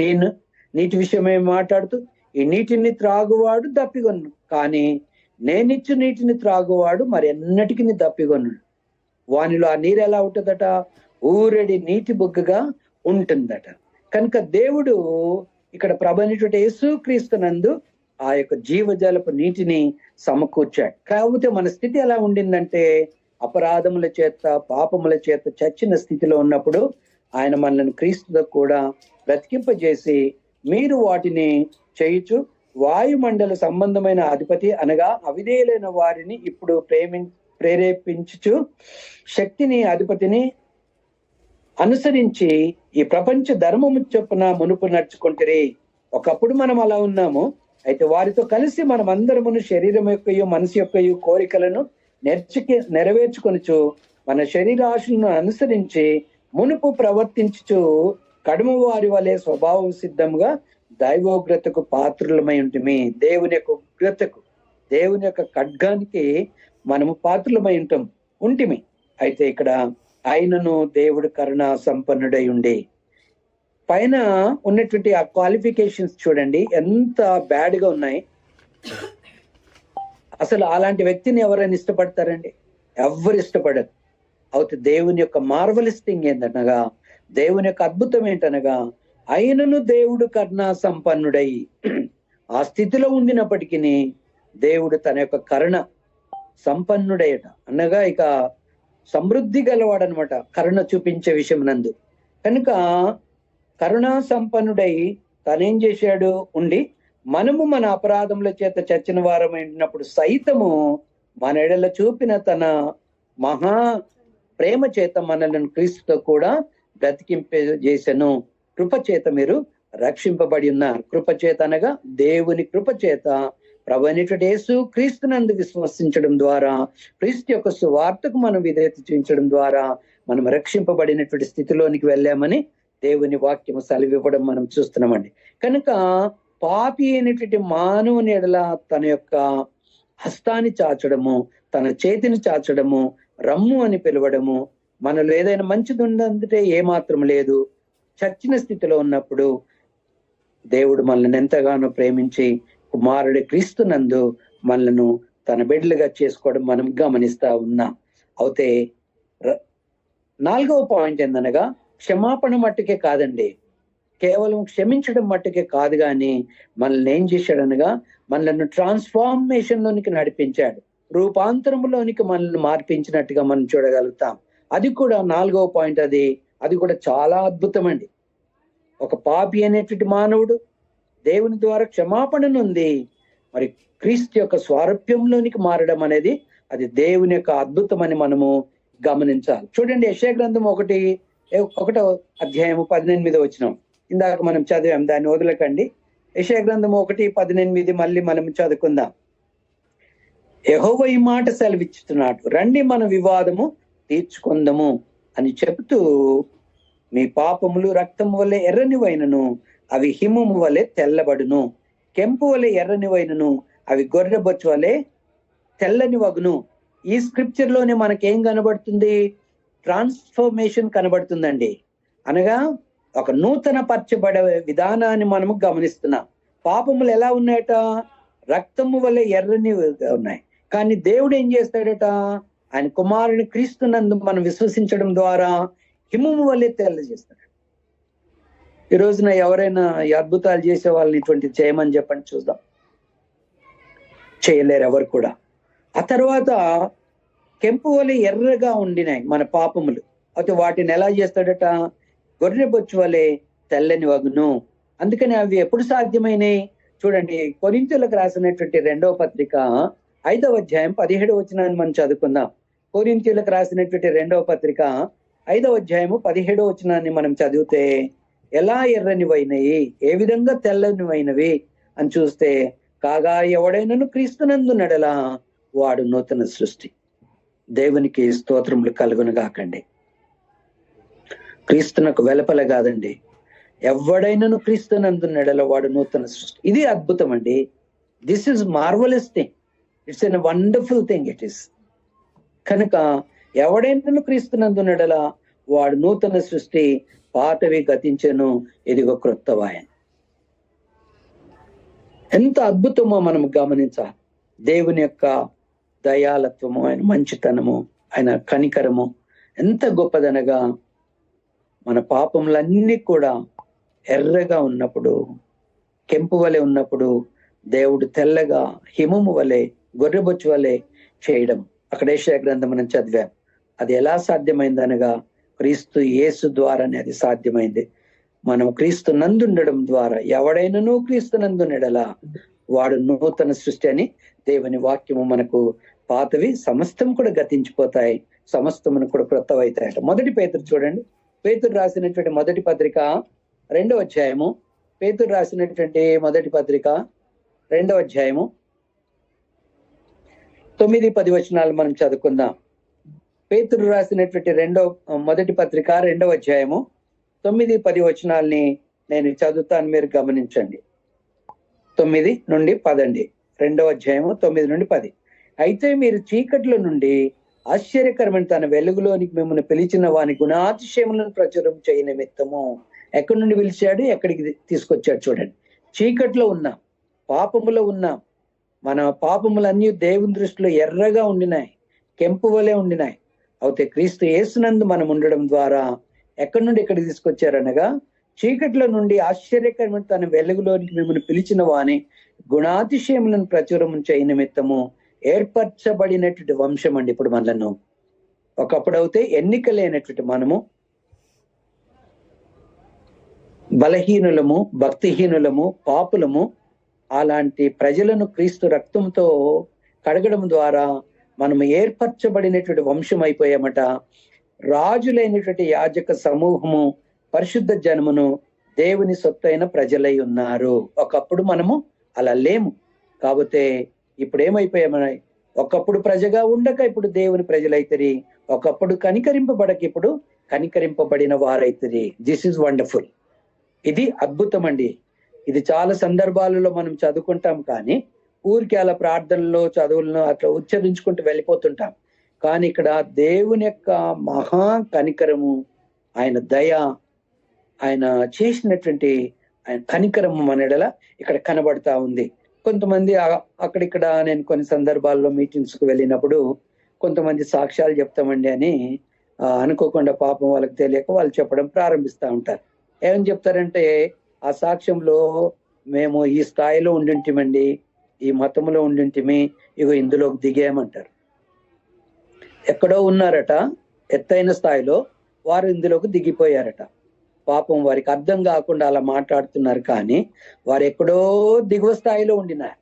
నీటి విషయమే మాట్లాడుతూ, ఈ నీటిని త్రాగువాడు దప్పిగొను, కానీ నేనిచ్చు నీటిని త్రాగువాడు మరి ఎన్నటికి దప్పిగొన్నాడు. వానిలో ఆ నీరు ఎలా ఉంటుందట? ఊరడి నీటి బొగ్గుగా ఉంటుందట. కనుక దేవుడు ఇక్కడ ప్రభనేటువంటి యేసుక్రీస్తునందు ఆ యొక్క జీవజలపు నీటిని సమకూర్చాడు. కాకపోతే మన స్థితి ఎలా ఉండిందంటే, అపరాధముల చేత పాపముల చేత చచ్చిన స్థితిలో ఉన్నప్పుడు ఆయన మనల్ని క్రీస్తుతో కూడా బ్రతికింపజేసి, మీరు వాటిని చేయుచు వాయుమండల సంబంధమైన అధిపతి అనగా అవిధేయులైన వారిని ఇప్పుడు ప్రేరేపించుచు శక్తిని అధిపతిని అనుసరించి ఈ ప్రపంచ ధర్మము చొప్పున మునుపు నడుచుకుంటారే. ఒకప్పుడు మనం అలా ఉన్నాము. అయితే వారితో కలిసి మనం అందరమును శరీరం యొక్కయు మనసు యొక్కయు కోరికలను నెరవేర్చుకొనుచు మన శరీరాశులను అనుసరించి మునుపు ప్రవర్తించుచు కడుమ వారి వలె స్వభావం సిద్ధంగా దైవోగ్రతకు పాత్రులమై ఉంటిమి. దేవుని యొక్క ఉగ్రతకు, దేవుని యొక్క ఖడ్గానికి మనము పాత్రులమై ఉంటిమి. అయితే ఇక్కడ ఆయనను దేవుడు కరుణ సంపన్నుడై ఉండి, పైన ఉన్నటువంటి ఆ క్వాలిఫికేషన్స్ చూడండి ఎంత బ్యాడ్ గా ఉన్నాయి. అసలు అలాంటి వ్యక్తిని ఎవరైనా ఇష్టపడతారండి? ఎవరు ఇష్టపడరు. అయితే దేవుని యొక్క మార్వలస్ థింగ్ ఏంటనగా, దేవుని యొక్క అద్భుతం ఏంటనగా, ఆయనను దేవుడు కరుణ సంపన్నుడై ఆ స్థితిలో ఉండినప్పటికీ దేవుడు తన యొక్క కరుణ సంపన్నుడయట, అనగా ఇక సమృద్ధి గలవాడనమాట కరుణ చూపించే విషయం నందు. కనుక కరుణా సంపన్నుడై తనేం చేశాడు ఉండి, మనము మన అపరాధముల చేత చచ్చిన వారమైనప్పుడు సైతము మన ఎడల చూపిన తన మహా ప్రేమ చేత మనలను క్రీస్తుతో కూడా బ్రతికింపజేసెను. కృపచేత మీరు రక్షింపబడి ఉన్నారు. కృపచేత అనగా దేవుని కృపచేత ప్రభువైనటువంటి యేసు క్రీస్తునందు విశ్వసించడం ద్వారా, క్రీస్తు యొక్క సువార్తకు మనం విధేయత చూపించడం ద్వారా మనం రక్షింపబడినటువంటి స్థితిలోనికి వెళ్ళామని దేవుని వాక్యము సెలవివ్వడం మనం చూస్తున్నామండి. కనుక పాపి అయినటువంటి మానవుని ఎడల తన యొక్క హస్తాన్ని చాచడము, తన చేతిని చాచడము, రమ్ము అని పిలవడము, మనలో ఏదైనా మంచిది ఉందంటే ఏమాత్రం లేదు. చచ్చిన స్థితిలో ఉన్నప్పుడు దేవుడు మనల్ని ఎంతగానో ప్రేమించి కుమారుడి క్రీస్తునందు మనలను తన బిడ్డలుగా చేసుకోవడం మనం గమనిస్తా ఉన్నాం. అయితే 4వ పాయింట్ ఏందనగా, క్షమాపణ మట్టుకే కాదండి, కేవలం క్షమించడం మట్టుకే కాదు, కానీ మనల్ని ఏం చేశాడనగా మనల్ని ట్రాన్స్ఫార్మేషన్ లోనికి నడిపించాడు, రూపాంతరంలోనికి మనల్ని మార్పించినట్టుగా మనం చూడగలుగుతాం. అది కూడా 4వ పాయింట్. అది కూడా చాలా అద్భుతం అండి. ఒక పాపి అనేటువంటి మానవుడు దేవుని ద్వారా క్షమాపణ నొంది మరి క్రీస్తు యొక్క స్వారూప్యంలోనికి మారడం అనేది అది దేవుని యొక్క అద్భుతం అని మనము గమనించాలి. చూడండి, యెషయా గ్రంథం 1వ అధ్యాయము 18వ వచనం ఇందాక మనం చదివాం, దాన్ని వదలకండి. యెషయా గ్రంథం 1:18 మళ్ళీ మనం చదువుకుందాం. యెహోవా ఈ మాట సెలవిచ్చుతున్నాడు, రండి మన వివాదము తీర్చుకుందాము అని చెబుతూ, మీ పాపములు రక్తము వలె ఎర్రనివైనను అవి హిమము వలె తెల్లబడును, కెంపు వలె ఎర్రనివైనను అవి గొర్రెబొచ్చు వలె తెల్లని వగును. ఈ స్క్రిప్చర్ లోనే మనకేం కనబడుతుంది? ట్రాన్స్ఫర్మేషన్ కనబడుతుందండి. అనగా ఒక నూతన పరచబడే విధానాన్ని మనము గమనిస్తున్నాం. పాపములు ఎలా ఉన్నాయట? రక్తము వలె ఎర్రని ఉన్నాయి. కానీ దేవుడు ఏం చేస్తాడట? ఆయన కుమారుని క్రీస్తునందు మనం విశ్వసించడం ద్వారా హిమము వలె తెల్ల చేస్తాడు. ఈ రోజున ఎవరైనా ఈ అద్భుతాలు చేసే వాళ్ళని ఇటువంటి చేయమని చెప్పండి చూద్దాం. చేయలేరు ఎవరు కూడా. ఆ తర్వాత కెంపు వలె ఎర్రగా ఉండినాయి మన పాపములు, అయితే వాటిని ఎలా చేస్తాడట? గొర్రె బొచ్చు వలె తెల్లని వగును. అందుకని అవి ఎప్పుడు సాధ్యమైనవి చూడండి. కొరింథీయులకు రాసినటువంటి 2వ పత్రిక 5వ అధ్యాయం 17వ వచనాన్ని మనం చదువుకుందాం. కొరింథీయులకు రాసినటువంటి 2వ పత్రిక 5వ అధ్యాయము 17వ వచనాన్ని మనం చదివితే ఎలా ఎర్రనివైనవి, ఏ విధంగా తెల్లనివైనవి అని చూస్తే, కాగా ఎవడైనను క్రీస్తునందున్నడలా వాడు నూతన సృష్టి. దేవునికి స్తోత్రములు కలుగును గాకండి. క్రీస్తునకు వెలపల కాదండి, ఎవడైనను క్రీస్తునందున్నడలా వాడు నూతన సృష్టి. ఇది అద్భుతం అండి. This is marvellous thing, it's an wonderful thing it is. కనుక ఎవడైనను క్రీస్తునందున్నడలా వాడు నూతన సృష్టి, పాతవి గతించెను, ఇదిగో క్రొత్తవాయన. ఎంత అద్భుతమో మనం గమనించాలి. దేవుని యొక్క దయాలత్వము, ఆయన మంచితనము, ఆయన కనికరము ఎంత గొప్పదనగా, మన పాపములన్నీ కూడా ఎర్రగా ఉన్నప్పుడు, కెంపు వలె ఉన్నప్పుడు, దేవుడు తెల్లగా హిమము వలె, గొర్రెబొచ్చు వలె చేయడం. అక్కడ యెషయా గ్రంథం మనం చదివాం. అది ఎలా సాధ్యమైందనగా క్రీస్తు యేసు ద్వారానే అది సాధ్యమైంది. మనం క్రీస్తు నందుండడం ద్వారా, ఎవడైనను క్రీస్తు నందుండలా వాడు నూతన సృష్టి అని దేవుని వాక్యము మనకు, పాతవి సమస్తం కూడా గతించిపోతాయి, సమస్తమును కూడా క్రొత్తవైతాయట. మొదటి పేతురు చూడండి, పేతురు రాసినటువంటి మొదటి పత్రిక 2వ అధ్యాయము, పేతురు రాసినటువంటి మొదటి పత్రిక 2వ అధ్యాయము 9-10 వచనాలు మనం చదువుకుందాం. పేతురు రాసినటువంటి మొదటి పత్రిక 2వ అధ్యాయము 9-10 వచనాల్ని నేను చదువుతాను, మీరు గమనించండి. 9-10 2వ అధ్యాయము 9-10. అయితే మీరు చీకట్ల నుండి ఆశ్చర్యకరమైన తన వెలుగులోనికి మిమ్మల్ని పిలిచిన వాని గుణాతిశయములను ప్రచురం చేయ నిమిత్తము. ఎక్కడి నుండి పిలిచాడు, ఎక్కడికి తీసుకొచ్చాడు చూడండి. చీకట్లో ఉన్నాం, పాపములో ఉన్నాం. మన పాపములన్నీ దేవుని దృష్టిలో ఎర్రగా ఉండినాయి, కెంపు వలె ఉండినాయి. అయితే క్రీస్తు యేసునందు మనం ఉండడం ద్వారా ఎక్కడి నుండి ఎక్కడికి తీసుకొచ్చారనగా, చీకట్ల నుండి ఆశ్చర్యకరమైన తన వెలుగులోనికి మిమ్మల్ని పిలిచిన వాని గుణాతిశయములను ప్రచురం చేయ నిమిత్తము ఏర్పరచబడినటువంటి వంశం అండి. ఇప్పుడు మనలను ఒకప్పుడైతే ఎన్నిక లేనటువంటి మనము, బలహీనులము, భక్తిహీనులము, పాపులము, అలాంటి ప్రజలను క్రీస్తు రక్తంతో కడగడం ద్వారా మనము ఏర్పరచబడినటువంటి వంశం అయిపోయామట. రాజులైనటువంటి యాజక సమూహము, పరిశుద్ధ జనమును, దేవుని సొత్తైన ప్రజలై ఉన్నారు. ఒకప్పుడు మనము అలా లేము. కాకపోతే ఇప్పుడు ఏమైపోయామని, ఒకప్పుడు ప్రజగా ఉండక ఇప్పుడు దేవుని ప్రజలైతరి, ఒకప్పుడు కనికరింపబడక ఇప్పుడు కనికరింపబడిన వారైతరి. This is wonderful. ఇది అద్భుతం అండి. ఇది చాలా సందర్భాలలో మనం చదువుకుంటాం, కానీ ఊరికి అలా ప్రార్థనలో, చదువులను అట్లా ఉచ్చరించుకుంటూ వెళ్ళిపోతుంటాం. కానీ ఇక్కడ దేవుని యొక్క మహా కనికరము, ఆయన దయ, ఆయన చేసినటువంటి ఆయన కనికరము మనెడల ఇక్కడ కనబడతా ఉంది. కొంతమంది అక్కడిక్కడ, నేను కొన్ని సందర్భాల్లో మీటింగ్స్ కు వెళ్ళినప్పుడు కొంతమంది సాక్ష్యాలు చెప్తామండి అని అనుకోకుండా, పాపం వాళ్ళకి తెలియక వాళ్ళు చెప్పడం ప్రారంభిస్తూ ఉంటారు. ఏమని చెప్తారంటే, ఆ సాక్ష్యంలో మేము ఈ స్థాయిలో ఉండింటిమండి, ఈ మతంలో ఉండింటిమి, ఇగో ఇందులోకి దిగామంటారు. ఎక్కడో ఉన్నారట ఎత్తైన స్థాయిలో, వారు ఇందులోకి దిగిపోయారట. పాపం వారికి అర్థం కాకుండా అలా మాట్లాడుతున్నారు, కానీ వారు ఎక్కడో దిగువ స్థాయిలో ఉండినారు.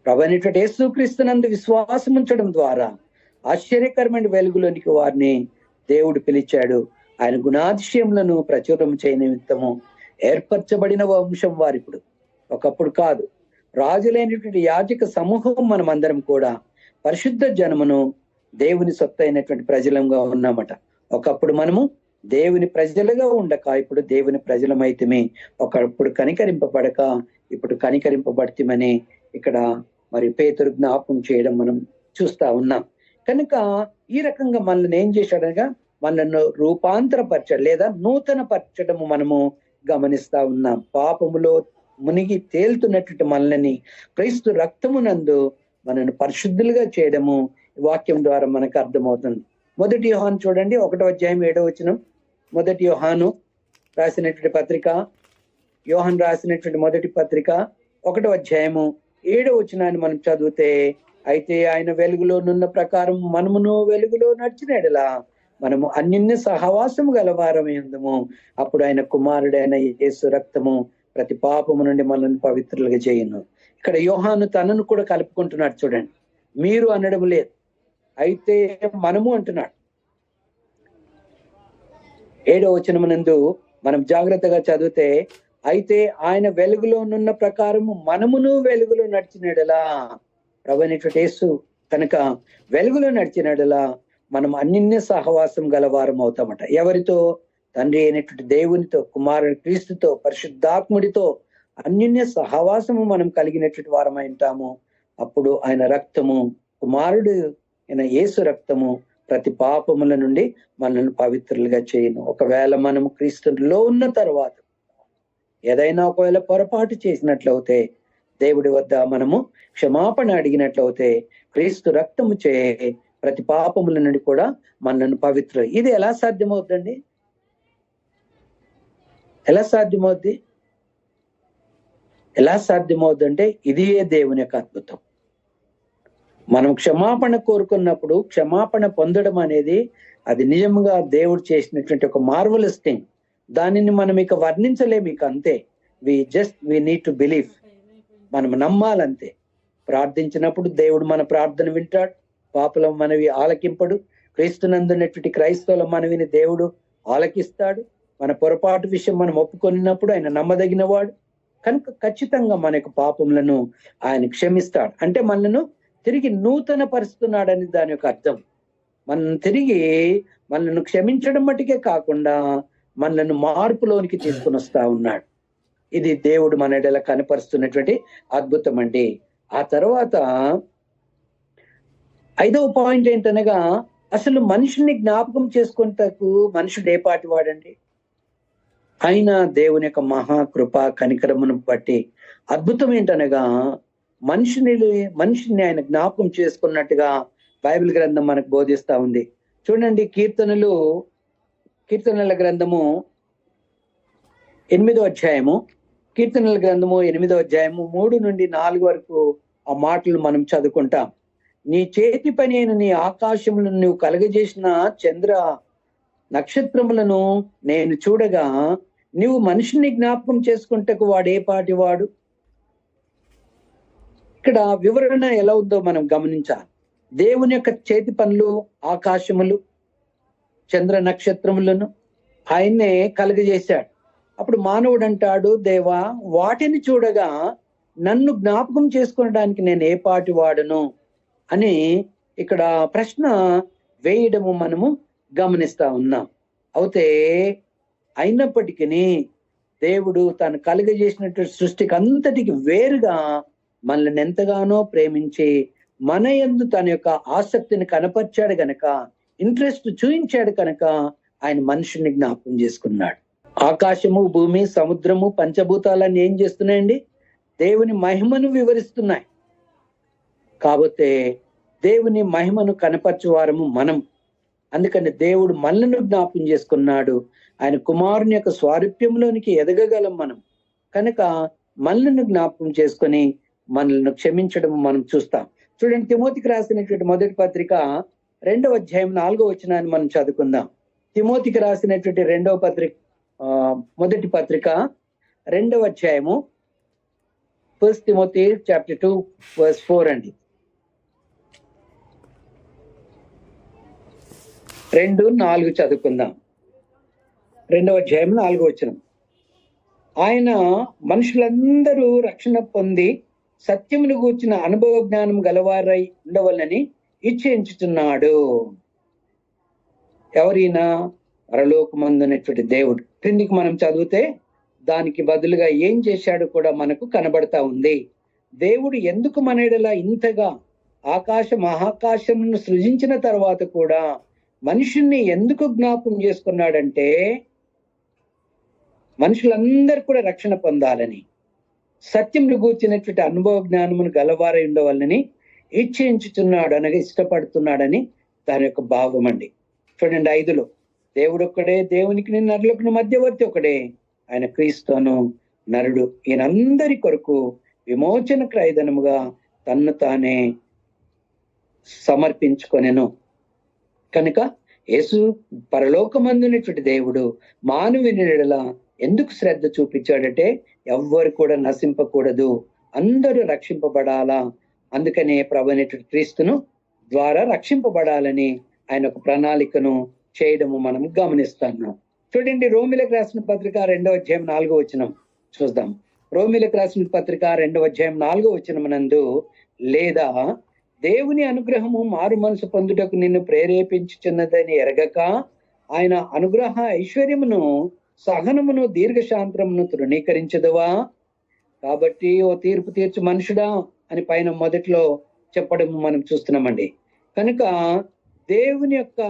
ప్రభువైనటువంటి యేసుక్రీస్తునందు విశ్వాసం ఉంచడం ద్వారా ఆశ్చర్యకరమైన వెలుగులోనికి వారిని దేవుడు పిలిచాడు. ఆయన గుణాతిశయములను ప్రచురం చేయ నిమిత్తము ఏర్పరచబడిన వంశం వారిప్పుడు, ఒకప్పుడు కాదు. రాజులైనటువంటి యాజక సమూహం మనం అందరం కూడా పరిశుద్ధ జనమును, దేవుని సొత్తైనటువంటి ప్రజలంగా ఉన్నామట. ఒకప్పుడు మనము దేవుని ప్రజలుగా ఉండక ఇప్పుడు దేవుని ప్రజలమైతమే. ఒకప్పుడు కనికరింపబడక ఇప్పుడు కనికరింపబడితేమని ఇక్కడ మరి పేతురు జ్ఞాపకం చేయడం మనం చూస్తా ఉన్నాం. కనుక ఈ రకంగా మనల్ని ఏం చేశాడనగా, మనల్ని రూపాంతరపరచడం లేదా నూతన పరచడము మనము గమనిస్తా ఉన్నాం. పాపములో మునిగి తేలుతున్నటువంటి మనల్ని క్రీస్తు రక్తమునందు మనల్ని పరిశుద్ధులుగా చేయడము వాక్యం ద్వారా మనకు అర్థమవుతుంది. 1 యోహాను చూడండి, 1వ అధ్యాయం 7వ వచనం. 1 యోహాను రాసినటువంటి పత్రిక, యోహాను రాసినటువంటి మొదటి పత్రిక 1వ అధ్యాయము 7వ వచనాన్ని మనం చదివితే, అయితే ఆయన వెలుగులోనున్న ప్రకారం మనమును వెలుగులో నడిచినడలా మనము అన్యోన్య సహవాసము గలవారమై ఉందము. అప్పుడు ఆయన కుమారుడైన యేసు రక్తము ప్రతి పాపము నుండి మనల్ని పవిత్రులుగా చేయును. ఇక్కడ యోహాను తనను కూడా కలుపుకుంటున్నాడు. చూడండి, మీరు అనడం లేదు, అయితే మనము అంటున్నాడు. 7వ వచనమునందు మనం జాగ్రత్తగా చదివితే, అయితే ఆయన వెలుగులోనున్న ప్రకారము మనమును వెలుగులో నడిచినడలా, ప్రభువైనటువంటి యేసు కనుక వెలుగులో నడిచినడలా మనం అన్యోన్య సహవాసం గలవారం అవుతామట. ఎవరితో? తండ్రి అయినటువంటి దేవునితో, కుమారుని క్రీస్తుతో, పరిశుద్ధాత్ముడితో అన్యోన్య సహవాసము మనం కలిగినటువంటి వారమై ఉంటాము. అప్పుడు ఆయన రక్తము, కుమారుడు అయిన యేసు రక్తము ప్రతి పాపముల నుండి మనల్ని పవిత్రులుగా చేయను. ఒకవేళ మనము క్రీస్తులో ఉన్న తర్వాత ఏదైనా ఒకవేళ పొరపాటు చేసినట్లయితే, దేవుడి వద్ద మనము క్షమాపణ అడిగినట్లయితే, క్రీస్తు రక్తము చే ప్రతి పాపముల నుండి కూడా మనల్ని పవిత్ర. ఇది ఎలా సాధ్యమవుతుందండి? ఎలా సాధ్యమవుద్ది? ఎలా సాధ్యమవుతుందంటే ఇదే దేవుని యొక్క అద్భుతం. మనం క్షమాపణ కోరుకున్నప్పుడు క్షమాపణ పొందడం అనేది అది నిజంగా దేవుడు చేసినటువంటి ఒక మార్వలస్ థింగ్. దానిని మనం ఇక వర్ణించలేము. ఇక అంతే, వి నీడ్ టు బిలీవ్. మనం నమ్మాలంతే. ప్రార్థించినప్పుడు దేవుడు మన ప్రార్థన వింటాడు, పాపుల మనవి ఆలకింపడు. క్రీస్తునందున్నటువంటి క్రైస్తవుల మనవిని దేవుడు ఆలకిస్తాడు. మన పొరపాటు విషయం మనం ఒప్పుకొనినప్పుడు ఆయన నమ్మదగిన వాడు కనుక ఖచ్చితంగా మన యొక్క పాపములను ఆయన క్షమిస్తాడు. అంటే మనను తిరిగి నూతన పరుస్తున్నాడని దాని యొక్క అర్థం. మనను క్షమించడం మటుకే కాకుండా మనలను మార్పులోనికి తీసుకుని వస్తా ఉన్నాడు. ఇది దేవుడు మన ఎడల కనపరుస్తున్నటువంటి అద్భుతం అండి. ఆ తర్వాత 5వ పాయింట్ ఏంటనగా, అసలు మనిషిని జ్ఞాపకం చేసుకుంటకు మనుషుడు ఏ పాటి వాడండి? ఆయన దేవుని యొక్క మహాకృప కనికరమును బట్టి అద్భుతం ఏంటనగా, మనిషిని ఆయన జ్ఞాపకం చేసుకున్నట్టుగా బైబిల్ గ్రంథం మనకు బోధిస్తా ఉంది. చూడండి, కీర్తనల గ్రంథము 8వ అధ్యాయము, కీర్తనల గ్రంథము 8వ అధ్యాయము 3 నుండి 4 వరకు ఆ మాటలు మనం చదువుకుంటాం. నీ చేతి పని అయిన నీ ఆకాశములను నువ్వు కలగజేసిన చంద్ర నక్షత్రములను నేను చూడగా, నువ్వు మనిషిని జ్ఞాపకం చేసుకుంటకు వాడు ఏ పాటి వాడు? ఇక్కడ వివరణ ఎలా ఉందో మనం గమనించాలి. దేవుని యొక్క చేతి పనులు, ఆకాశములు, చంద్ర నక్షత్రములను ఆయన్నే కలుగజేశాడు. అప్పుడు మానవుడు అంటాడు, దేవా, వాటిని చూడగా నన్ను జ్ఞాపకం చేసుకోవడానికి నేను ఏ పాటి వాడును అని ఇక్కడ ప్రశ్న వేయడము మనము గమనిస్తా ఉన్నాం. అయితే అయినప్పటికీ దేవుడు తాను కలుగజేసినటువంటి సృష్టికి అంతటికి వేరుగా మనల్ని ఎంతగానో ప్రేమించి మన యందు తన యొక్క ఆసక్తిని కనపరిచాడు గనక, ఇంట్రెస్ట్ చూయించాడు కనుక ఆయన మనుషుని జ్ఞాపకం చేసుకున్నాడు. ఆకాశము, భూమి, సముద్రము, పంచభూతాలన్నీ ఏం చేస్తున్నాయండి? దేవుని మహిమను వివరిస్తున్నాయి. కాబట్టి దేవుని మహిమను కనపరచువారము మనం. అందుకని దేవుడు మనల్ని జ్ఞాపకం చేసుకున్నాడు. ఆయన కుమారుని యొక్క స్వారూప్యంలోనికి ఎదగగలం మనం కనుక మనల్ని జ్ఞాపకం చేసుకొని మనల్ని క్షమించడం మనం చూస్తాం. చూడండి, తిమోతికి రాసినటువంటి మొదటి పత్రిక 2వ అధ్యాయం 4వ వచనాన్ని మనం చదువుకుందాం. తిమోతికి రాసినటువంటి మొదటి పత్రిక 2వ అధ్యాయము 1 Timothy chapter 2 verse 4 అండి. 2:4 చదువుకుందాం. 2వ అధ్యాయం 4వ వచనం. ఆయన మనుషులందరూ రక్షణ పొంది సత్యమును గూర్చిన అనుభవ జ్ఞానం గలవారై ఉండవలని ఇచ్ఛించుచున్నాడు. ఎవరైనా? పరలోకమందున్నటువంటి దేవుడు. క్రిందికి మనం చదివితే దానికి బదులుగా ఏం చేశాడు కూడా మనకు కనబడతా ఉంది. దేవుడు ఎందుకు మన ఎడల ఇంతగా మహాకాశమును సృజించిన తర్వాత కూడా మనుషుల్ని ఎందుకు జ్ఞాపకం చేసుకున్నాడంటే, మనుషులందరూ కూడా రక్షణ పొందాలని, సత్యమును గూర్చినటువంటి అనుభవ జ్ఞానమును గలవారై ఉండవాలని ఇచ్ఛించుచున్నాడు, అనగా ఇష్టపడుతున్నాడని దాని యొక్క భావం అండి. చూడండి 5లో, దేవుడు ఒక్కడే, దేవునికి నరులకు మధ్యవర్తి ఒకడే, ఆయన క్రీస్తును నరుడు. ఈయనందరి కొరకు విమోచన క్రయధనముగా తన్ను తానే సమర్పించుకొనెను. కనుక యేసు పరలోకమందునటువంటి దేవుడు మానవుని ఎడల ఎందుకు శ్రద్ధ చూపించాడంటే ఎవ్వరు కూడా నశింపకూడదు, అందరూ రక్షింపబడాలా. అందుకనే ప్రభువైనటువంటి క్రీస్తును ద్వారా రక్షింపబడాలని ఆయన ఒక ప్రణాళికను చేయడము మనం గమనిస్తున్నాం. చూడండి, రోమిలకు రాసిన పత్రిక 2వ అధ్యాయం 4వ వచనం చూద్దాం. రోమిలకు రాసిన పత్రిక 2వ అధ్యాయం 4వ వచనమునందు, లేదా దేవుని అనుగ్రహము మారు మనసు పొందుటకు నిన్ను ప్రేరేపించుచున్నదని ఎరగక ఆయన అనుగ్రహ ఐశ్వర్యమును సహనమును దీర్ఘశాంతమును తృణీకరించదువా? కాబట్టి ఓ తీర్పు తీర్చు మనుషుడా అని పైన మొదట్లో చెప్పడం మనం చూస్తున్నామండి. కనుక దేవుని యొక్క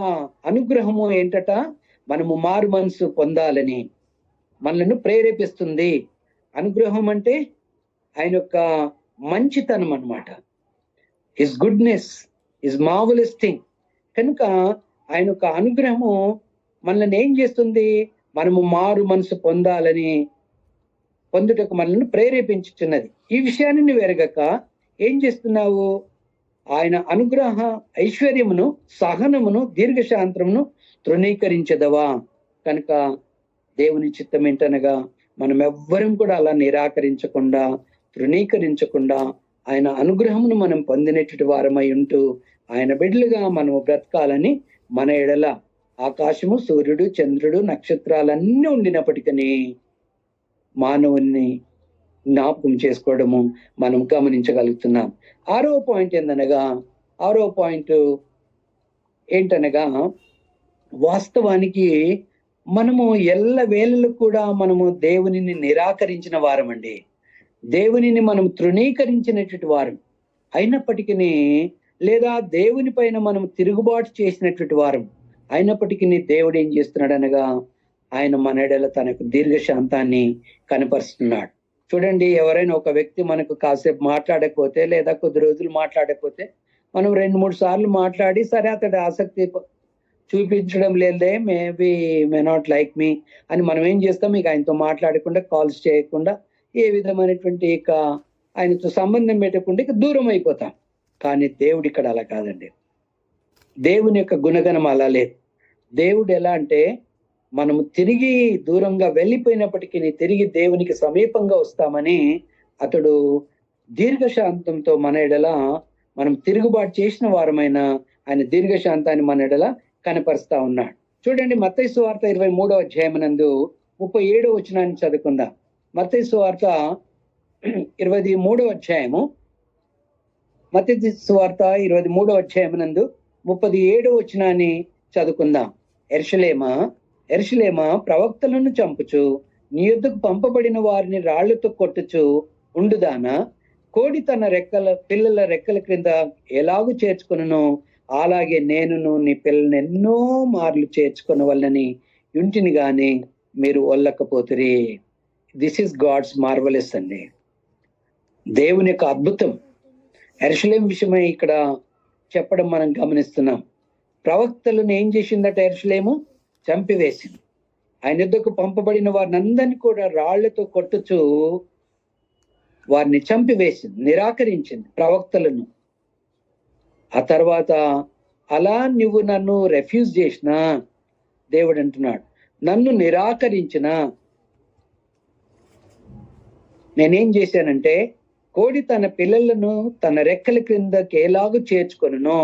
అనుగ్రహము ఏంటట, మనము మారు మనసు పొందాలని మనల్ని ప్రేరేపిస్తుంది. అనుగ్రహం అంటే ఆయన యొక్క మంచితనం అన్నమాట. His goodness, his marvellous thing. కనుక ఆయన యొక్క అనుగ్రహము మనల్ని ఏం చేస్తుంది, మనము మారు మనసు పొందుటకు మనల్ని ప్రేరేపించుచున్నది. ఈ విషయాన్ని నువ్వు ఎరగక ఏం చేస్తున్నావు? ఆయన అనుగ్రహ ఐశ్వర్యమును సహనమును దీర్ఘశాంతమును తృణీకరించదవా? కనుక దేవుని చిత్తం ఏంటనగా మనం ఎవ్వరం కూడా అలా నిరాకరించకుండా, తృణీకరించకుండా ఆయన అనుగ్రహమును మనం పొందినటువంటి వారమై ఉంటూ ఆయన బిడ్డలుగా మనము బ్రతకాలని, మన ఎడల ఆకాశము, సూర్యుడు, చంద్రుడు, నక్షత్రాలన్నీ ఉండినప్పటికీ మానవుని జ్ఞాపకం చేసుకోవడము మనం గమనించగలుగుతున్నాం. 6వ పాయింట్ ఏంటనగా వాస్తవానికి మనము ఎల్ల వేళలు కూడా మనము దేవునిని నిరాకరించిన వారమండి. దేవునిని మనం తృణీకరించినటువంటి వారం అయినప్పటికీ, లేదా దేవుని పైన మనం తిరుగుబాటు చేసినటువంటి వారం అయినప్పటికీ దేవుడు ఏం చేస్తున్నాడు అనగా ఆయన మన ఎడల తనకు దీర్ఘశాంతాన్ని కనపరుస్తున్నాడు. చూడండి, ఎవరైనా ఒక వ్యక్తి మనకు కాసేపు మాట్లాడకపోతే లేదా కొద్ది రోజులు మాట్లాడకపోతే మనం 2-3 సార్లు మాట్లాడి, సరే అతడి ఆసక్తి చూపించడం లేదే, మే నాట్ లైక్ మీ అని మనం ఏం చేస్తాం, ఇక ఆయనతో మాట్లాడకుండా, కాల్స్ చేయకుండా, ఏ విధమైనటువంటి ఇక ఆయనతో సంబంధం పెట్టకుండా ఇక దూరం అయిపోతాం. కానీ దేవుడు ఇక్కడ అలా కాదండి. దేవుని యొక్క గుణగణం అలా లేదు. దేవుడు ఎలా అంటే, మనము తిరిగి దూరంగా వెళ్ళిపోయినప్పటికీ తిరిగి దేవునికి సమీపంగా వస్తామని అతడు దీర్ఘశాంతంతో మన ఎడల, మనం తిరుగుబాటు చేసిన వారమైన ఆయన దీర్ఘశాంతాన్ని మన ఎడల కనపరుస్తా ఉన్నాడు. చూడండి, మత్తయి సువార్త 23వ అధ్యాయమునందు 37వ వచనాన్ని చదువుకుందాం. మత్తయి సువార్త 23వ అధ్యాయము, మత్తయి సువార్త 23వ అధ్యాయమునందు 37వ వచనాన్ని చదువుకుందాం. యెరూషలేమా, ప్రవక్తలను చంపుచు నీ యొద్దకు పంపబడిన వారిని రాళ్లతో కొట్టుచు ఉండుదానా? కోడి తన పిల్లల రెక్కల క్రింద ఎలాగూ చేర్చుకొనునో అలాగే నేనును నీ పిల్లల్ని ఎన్నో మార్లు చేర్చుకున్న వాళ్ళని ఇంటిని గాని మీరు ఒల్లకపోతురి. దిస్ ఈస్ గాడ్స్ మార్వెలస్ అండి, దేవుని యొక్క అద్భుతం. యెరూషలేము విషయమై ఇక్కడ చెప్పడం మనం గమనిస్తున్నాం. ప్రవక్తలను ఏం చేసిందట యెరూషలేము? చంపివేసింది. ఆయన యొద్దకు పంపబడిన వారిని అందరినీ కూడా రాళ్లతో కొట్టుచు వారిని చంపివేసింది, నిరాకరించింది ప్రవక్తలను. ఆ తర్వాత అలా నువ్వు నన్ను రెఫ్యూజ్ చేసినా, దేవుడు అంటున్నాడు, నన్ను నిరాకరించినా నేనేం చేశానంటే, కోడి తన పిల్లలను తన రెక్కల క్రిందకి ఎలాగూ చేర్చుకొనునో.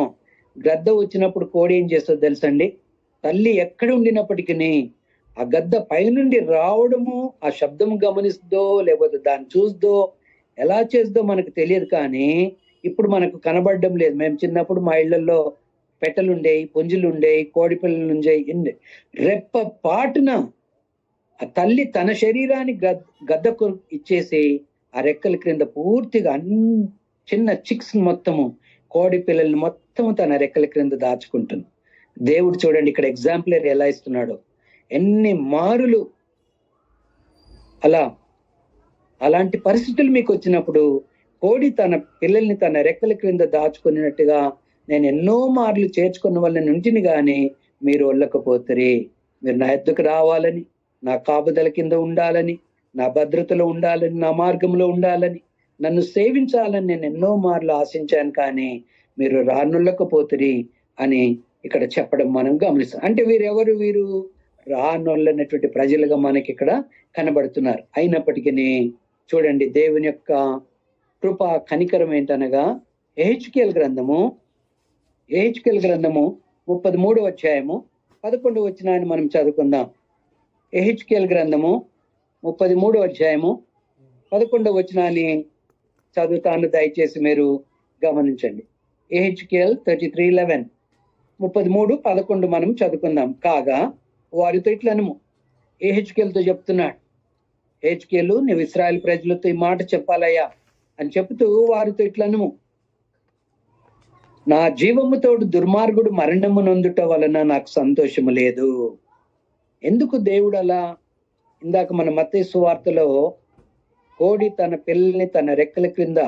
గద్ద వచ్చినప్పుడు కోడి ఏం చేస్తుందో తెలుసండి? తల్లి ఎక్కడ ఉండినప్పటికీ ఆ గద్ద పైనుండి రావడము, ఆ శబ్దము గమనిస్తుందో లేకపోతే దాన్ని చూస్తుందో ఎలా చేస్తుందో మనకు తెలియదు. కానీ ఇప్పుడు మనకు కనబడడం లేదు. మేము చిన్నప్పుడు మా ఇళ్లలో పెట్టెలుండేవి, పుంజులుండేవి, కోడి పిల్లలు ఉండేవి. రెప్ప పాటున ఆ తల్లి తన శరీరాన్ని గద్దకు ఇచ్చేసి ఆ రెక్కల క్రింద పూర్తిగా చిన్న చిక్స్ మొత్తము, కోడి పిల్లల్ని మొత్తము తన రెక్కల క్రింద దాచుకుంటుంది. దేవుడు చూడండి ఇక్కడ ఎగ్జాంపులర్ ఎలా ఇస్తున్నాడు. ఎన్ని మారులు అలాంటి పరిస్థితులు మీకు వచ్చినప్పుడు కోడి తన పిల్లల్ని తన రెక్కల క్రింద దాచుకున్నట్టుగా నేను ఎన్నో మార్లు చేర్చుకున్న వాళ్ళని ఉంటిని గాని మీరు ఒల్లకపోతురి. మీరు నా ఎద్దుకు రావాలని, నా కాపుదల కింద ఉండాలని, నా భద్రతలో ఉండాలని, నా మార్గంలో ఉండాలని, నన్ను సేవించాలని నేను ఎన్నో మార్లు ఆశించాను, కానీ మీరు రానుల్లకపోతురి అని ఇక్కడ చెప్పడం మనం గమనిస్తాం. అంటే వీరు రానొల్లనటువంటి ప్రజలుగా మనకి ఇక్కడ కనబడుతున్నారు. అయినప్పటికీ చూడండి, దేవుని యొక్క కృప కనికరం ఏంటనగా యెహెజ్కేలు గ్రంథము 33వ అధ్యాయము 11వ వచనాన్ని మనం చదువుకుందాం. యెహెజ్కేలు గ్రంథము 33వ అధ్యాయము 11వ వచనాన్ని చదువుతాను, దయచేసి మీరు గమనించండి. యెహెజ్కేలు 33:11 33:11 మనం చదువుకుందాం. కాగా వారితో ఇట్లనము, యెహెజ్కేలుతో చెప్తున్నాడు, యెహెజ్కేలు నువ్వు ఇశ్రాయేలు ప్రజలతో ఈ మాట చెప్పాలయ్యా అని చెబుతూ వారితో ఇట్లనము, నా జీవముతోడు దుర్మార్గుడు మరణము నొందుట వలన నాకు సంతోషము లేదు. ఎందుకు దేవుడు అలా? ఇందాక మన మత్తయి సువార్తలో కోడి తన పిల్లల్ని తన రెక్కల క్రింద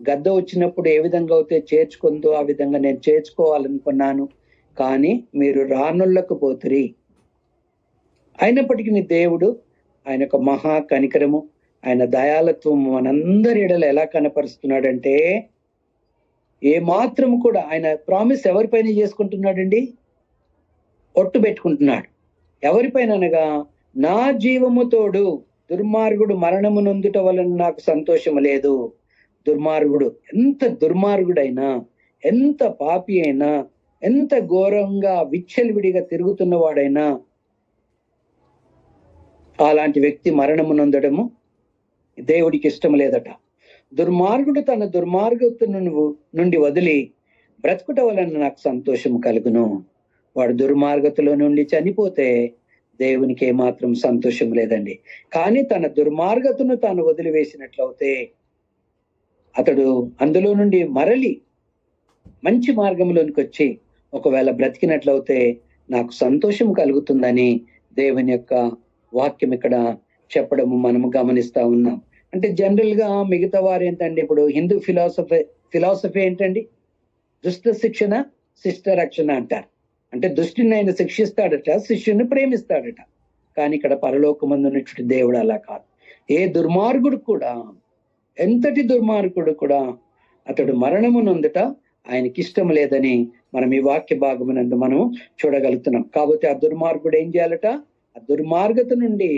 గద్ద వచ్చినప్పుడు ఏ విధంగా అయితే చేర్చుకుందో ఆ విధంగా నేను చేర్చుకోవాలనుకున్నాను, కానీ మీరు రానుల్లకపోతురి. అయినప్పటికీ దేవుడు ఆయన యొక్క మహా కనికరము, ఆయన దయాలత్వం మనందరి ఎడల ఎలా కనపరుస్తున్నాడంటే, ఏ మాత్రం కూడా ఆయన ప్రామిస్ ఎవరిపైన చేసుకుంటున్నాడండి? ఒట్టు పెట్టుకుంటున్నాడు. ఎవరిపైన అనగా, నా జీవముతోడు దుర్మార్గుడు మరణము నొందుట వలన నాకు సంతోషము లేదు. దుర్మార్గుడు ఎంత దుర్మార్గుడైనా, ఎంత పాపి అయినా, ఎంత ఘోరంగా విచ్చలవిడిగా తిరుగుతున్న వాడైనా, అలాంటి వ్యక్తి మరణము నొందడము దేవుడికి ఇష్టం లేదట. దుర్మార్గుడు తన దుర్మార్గతను నుండి వదిలి బ్రతుకుట వలన నాకు సంతోషం కలుగును. వాడు దుర్మార్గతలో నుండి చనిపోతే దేవునికి ఏమాత్రం సంతోషం లేదండి. కానీ తన దుర్మార్గతను తాను వదిలివేసినట్లయితే, అతడు అందులో నుండి మరలి మంచి మార్గంలోనికి వచ్చి ఒకవేళ బ్రతికినట్లయితే నాకు సంతోషం కలుగుతుందని దేవుని యొక్క వాక్యం ఇక్కడ చెప్పడము మనము గమనిస్తా ఉన్నాం. అంటే జనరల్ గా మిగతా వారు ఏంటండి, ఇప్పుడు హిందూ ఫిలాసఫీ ఏంటండి? దుష్ట శిక్షణ శిష్ట రక్షణ అంటారు. అంటే దుష్టిని ఆయన శిక్షిస్తాడట, శిష్యుని ప్రేమిస్తాడట. కానీ ఇక్కడ పరలోకమందు ఉన్నటువంటి దేవుడు అలా కాదు. ఏ దుర్మార్గుడు కూడా, ఎంతటి దుర్మార్గుడు కూడా అతడు మరణము నొందుట ఆయనకి ఇష్టం లేదని మనం ఈ వాక్య భాగమునందు మనం చూడగలుగుతున్నాం. కాబట్టి ఆ దుర్మార్గుడు ఏం చేయాలట? ఆ దుర్మార్గత నుండి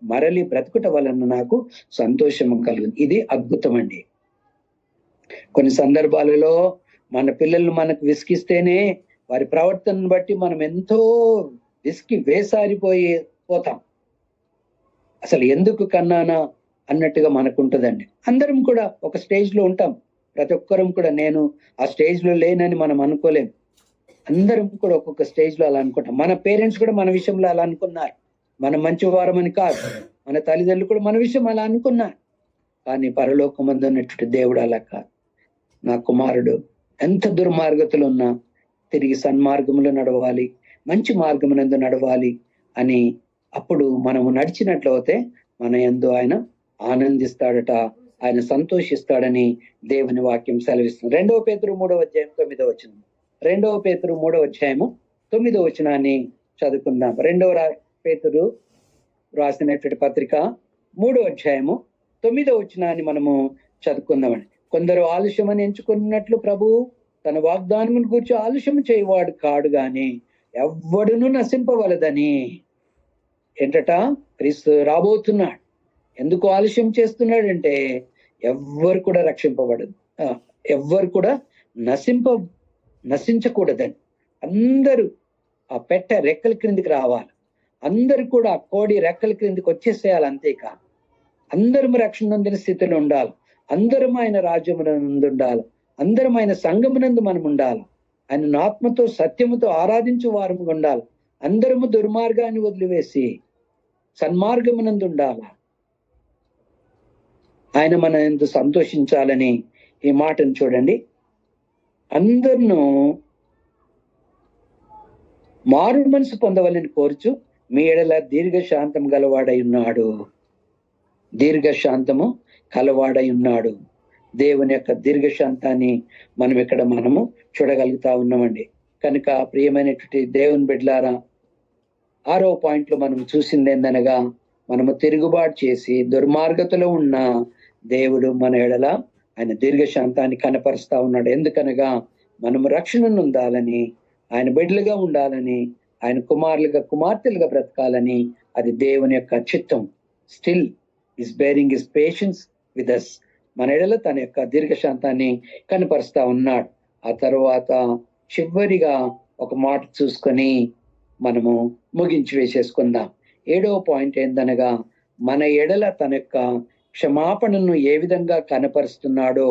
మరలి బ్రతుకుట వలన నాకు సంతోషము కలుగుతుంది. ఇది అద్భుతం అండి. కొన్ని సందర్భాలలో మన పిల్లలు మనకు విసిగిస్తేనే వారి ప్రవర్తనను బట్టి మనం ఎంతో విసిగి పోతాం. అసలు ఎందుకు కన్నానా అన్నట్టుగా మనకు ఉంటుందండి. అందరం కూడా ఒక స్టేజ్ లో ఉంటాం. ప్రతి ఒక్కరం కూడా నేను ఆ స్టేజ్ లో లేనని మనం అనుకోలేం. అందరం కూడా ఒక్కొక్క స్టేజ్ లో అలా అనుకుంటాం. మన పేరెంట్స్ కూడా మన విషయంలో అలా అనుకున్నారు. మనం మంచివారమని కాదు, మన తల్లిదండ్రులు కూడా మన విషయం అలా అనుకున్నారు. కానీ పరలోకమందు ఉన్నటువంటి దేవుడు అలా కాదు. నా కుమారుడు ఎంత దుర్మార్గతలు ఉన్నా తిరిగి సన్మార్గంలో నడవాలి, మంచి మార్గమునందు నడవాలి అని అప్పుడు మనము నడిచినట్లయితే మన యందు ఆయన ఆనందిస్తాడట, ఆయన సంతోషిస్తాడని దేవుని వాక్యం సెలవిస్తుంది. 2 పేతురు 3వ అధ్యాయం 9వ వచనం. 2 పేతురు 3వ అధ్యాయము 9వ వచనాన్ని చదువుకుందాం. 2 పేతురు రాసినటువంటి పత్రిక 3వ అధ్యాయము 9వ వచనాన్ని మనము చదువుకుందామండి. కొందరు ఆలస్యమని ఎంచుకున్నట్లు ప్రభు తన వాగ్దానమును గురించి ఆలస్యం చేయవాడు కాడు గాని ఎవ్వడును నశింపవలదని. ఏంటట? క్రీస్తు రాబోతున్నాడు. ఎందుకు ఆలస్యం చేస్తున్నాడంటే ఎవ్వరు కూడా రక్షింపబడదు, ఎవ్వరు కూడా నశించకూడదని. అందరూ ఆ పెట్ట రెక్కల క్రిందికి రావాలి. అందరు కూడా ఆ కోడి రెక్కల క్రిందికి వచ్చేసేయాలి. అంతేకాదు, అందరం రక్షణ పొందిన స్థితిలో ఉండాలి. అందరం ఆయన రాజ్యమునందు ఉండాలి. అందరం ఆయన సంఘమునందు మనం ఉండాలి. ఆయన ఆత్మతో సత్యముతో ఆరాధించు వారము ఉండాలి. అందరము దుర్మార్గాన్ని వదిలివేసి సన్మార్గమునందు ఉండాలి. ఆయన మన ఎందు సంతోషించాలని ఈ మాటను చూడండి. అందరినూ మారు మనసు పొందవాలని కోరుచు మీ ఎడల దీర్ఘశాంతం గలవాడై ఉన్నాడు. దీర్ఘశాంతము కలవాడై ఉన్నాడు. దేవుని యొక్క దీర్ఘశాంతాన్ని మనము చూడగలుగుతా ఉన్నామండి. కనుక ప్రియమైనటువంటి దేవుని బిడ్డలారా, 6వ పాయింట్లో మనం చూసింది ఏందనగా, మనము తిరుగుబాటు చేసి దుర్మార్గతలో ఉన్న దేవుడు మన ఎడల ఆయన దీర్ఘశాంతాన్ని కనపరుస్తా ఉన్నాడు. ఎందుకనగా మనము రక్షణను ఉండాలని, ఆయన బిడ్డలుగా ఉండాలని, ఆయన కుమార్తెలుగా బ్రతకాలని, అది దేవుని యొక్క చిత్తం. Still is bearing his patience with us. మన ఎడల తన యొక్క దీర్ఘశాంతాన్ని కనపరుస్తా ఉన్నాడు. ఆ తర్వాత చివరిగా ఒక మాట చూసుకొని మనము ముగించి వేసేసుకుందాం. 7వ పాయింట్ ఏందనగా, మన ఎడల తన యొక్క క్షమాపణను ఏ విధంగా కనపరుస్తున్నాడో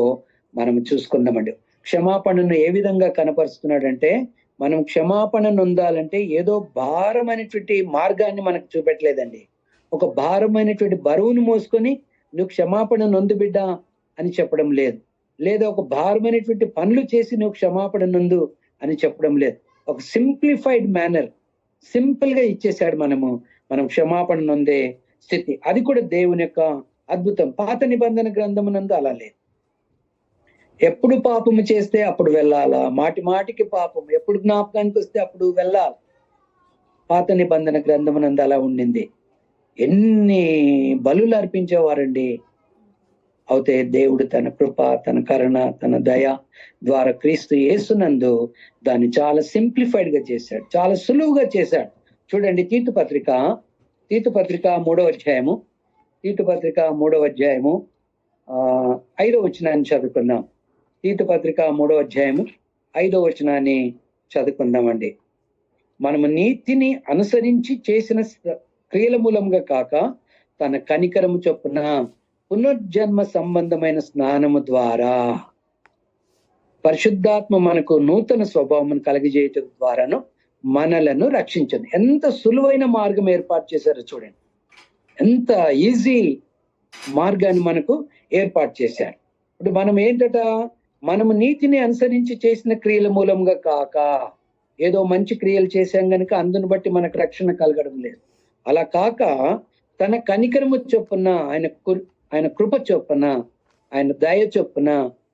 మనం చూసుకుందామండి. క్షమాపణను ఏ విధంగా కనపరుస్తున్నాడంటే, మనం క్షమాపణ నొందాలంటే ఏదో భారమైనటువంటి మార్గాన్ని మనకు చూపెట్టలేదండి. ఒక భారమైనటువంటి బరువును మోసుకొని నువ్వు క్షమాపణ నొందు బిడ్డ అని చెప్పడం లేదు. లేదా ఒక భారమైనటువంటి పనులు చేసి నువ్వు క్షమాపణ నొందు అని చెప్పడం లేదు. ఒక సింప్లిఫైడ్ మేనర్, సింపుల్ గా ఇచ్చేసాడు మనం క్షమాపణ నొందే స్థితి. అది కూడా దేవుని యొక్క అద్భుతం. పాత నిబంధన గ్రంథమునందు అలా లేదు. ఎప్పుడు పాపము చేస్తే అప్పుడు వెళ్ళాలా, మాటి మాటికి పాపం ఎప్పుడు జ్ఞాపకానికి వస్తే అప్పుడు వెళ్ళాలి. పాత నిబంధన గ్రంథమునందు అలా ఉండింది. ఎన్ని బలులు అర్పించేవారండి. అయితే దేవుడు తన కృప, తన కరుణ, తన దయ ద్వారా క్రీస్తు యేసునందు దాన్ని చాలా సింప్లిఫైడ్ గా చేశాడు, చాలా సులువుగా చేశాడు. చూడండి, తీతు పత్రిక 3వ అధ్యాయము, 5వ వచనాన్ని చదువుకుందాం. తీతు పత్రిక 3వ అధ్యాయము 5వ వచనాన్ని చదువుకుందామండి. మనము నీతిని అనుసరించి చేసిన క్రియల మూలంగా కాక తన కనికరము చొప్పున పునర్జన్మ సంబంధమైన స్నానము ద్వారా పరిశుద్ధాత్మ మనకు నూతన స్వభావం కలిగజేయటం ద్వారాను మనలను రక్షించదు. ఎంత సులువైన మార్గం ఏర్పాటు చేశారో చూడండి. ఎంత ఈజీ మార్గాన్ని మనకు ఏర్పాటు చేశారు. ఇప్పుడు మనం ఏంటట, మనము నీతిని అనుసరించి చేసిన క్రియల మూలంగా కాక, ఏదో మంచి క్రియలు చేశాం గనుక అందును బట్టి మనకు రక్షణ కలగడం లేదు. అలా కాక తన కనికరము చొప్పున, ఆయన కృప చొప్పున, ఆయన దయ చొప్పున,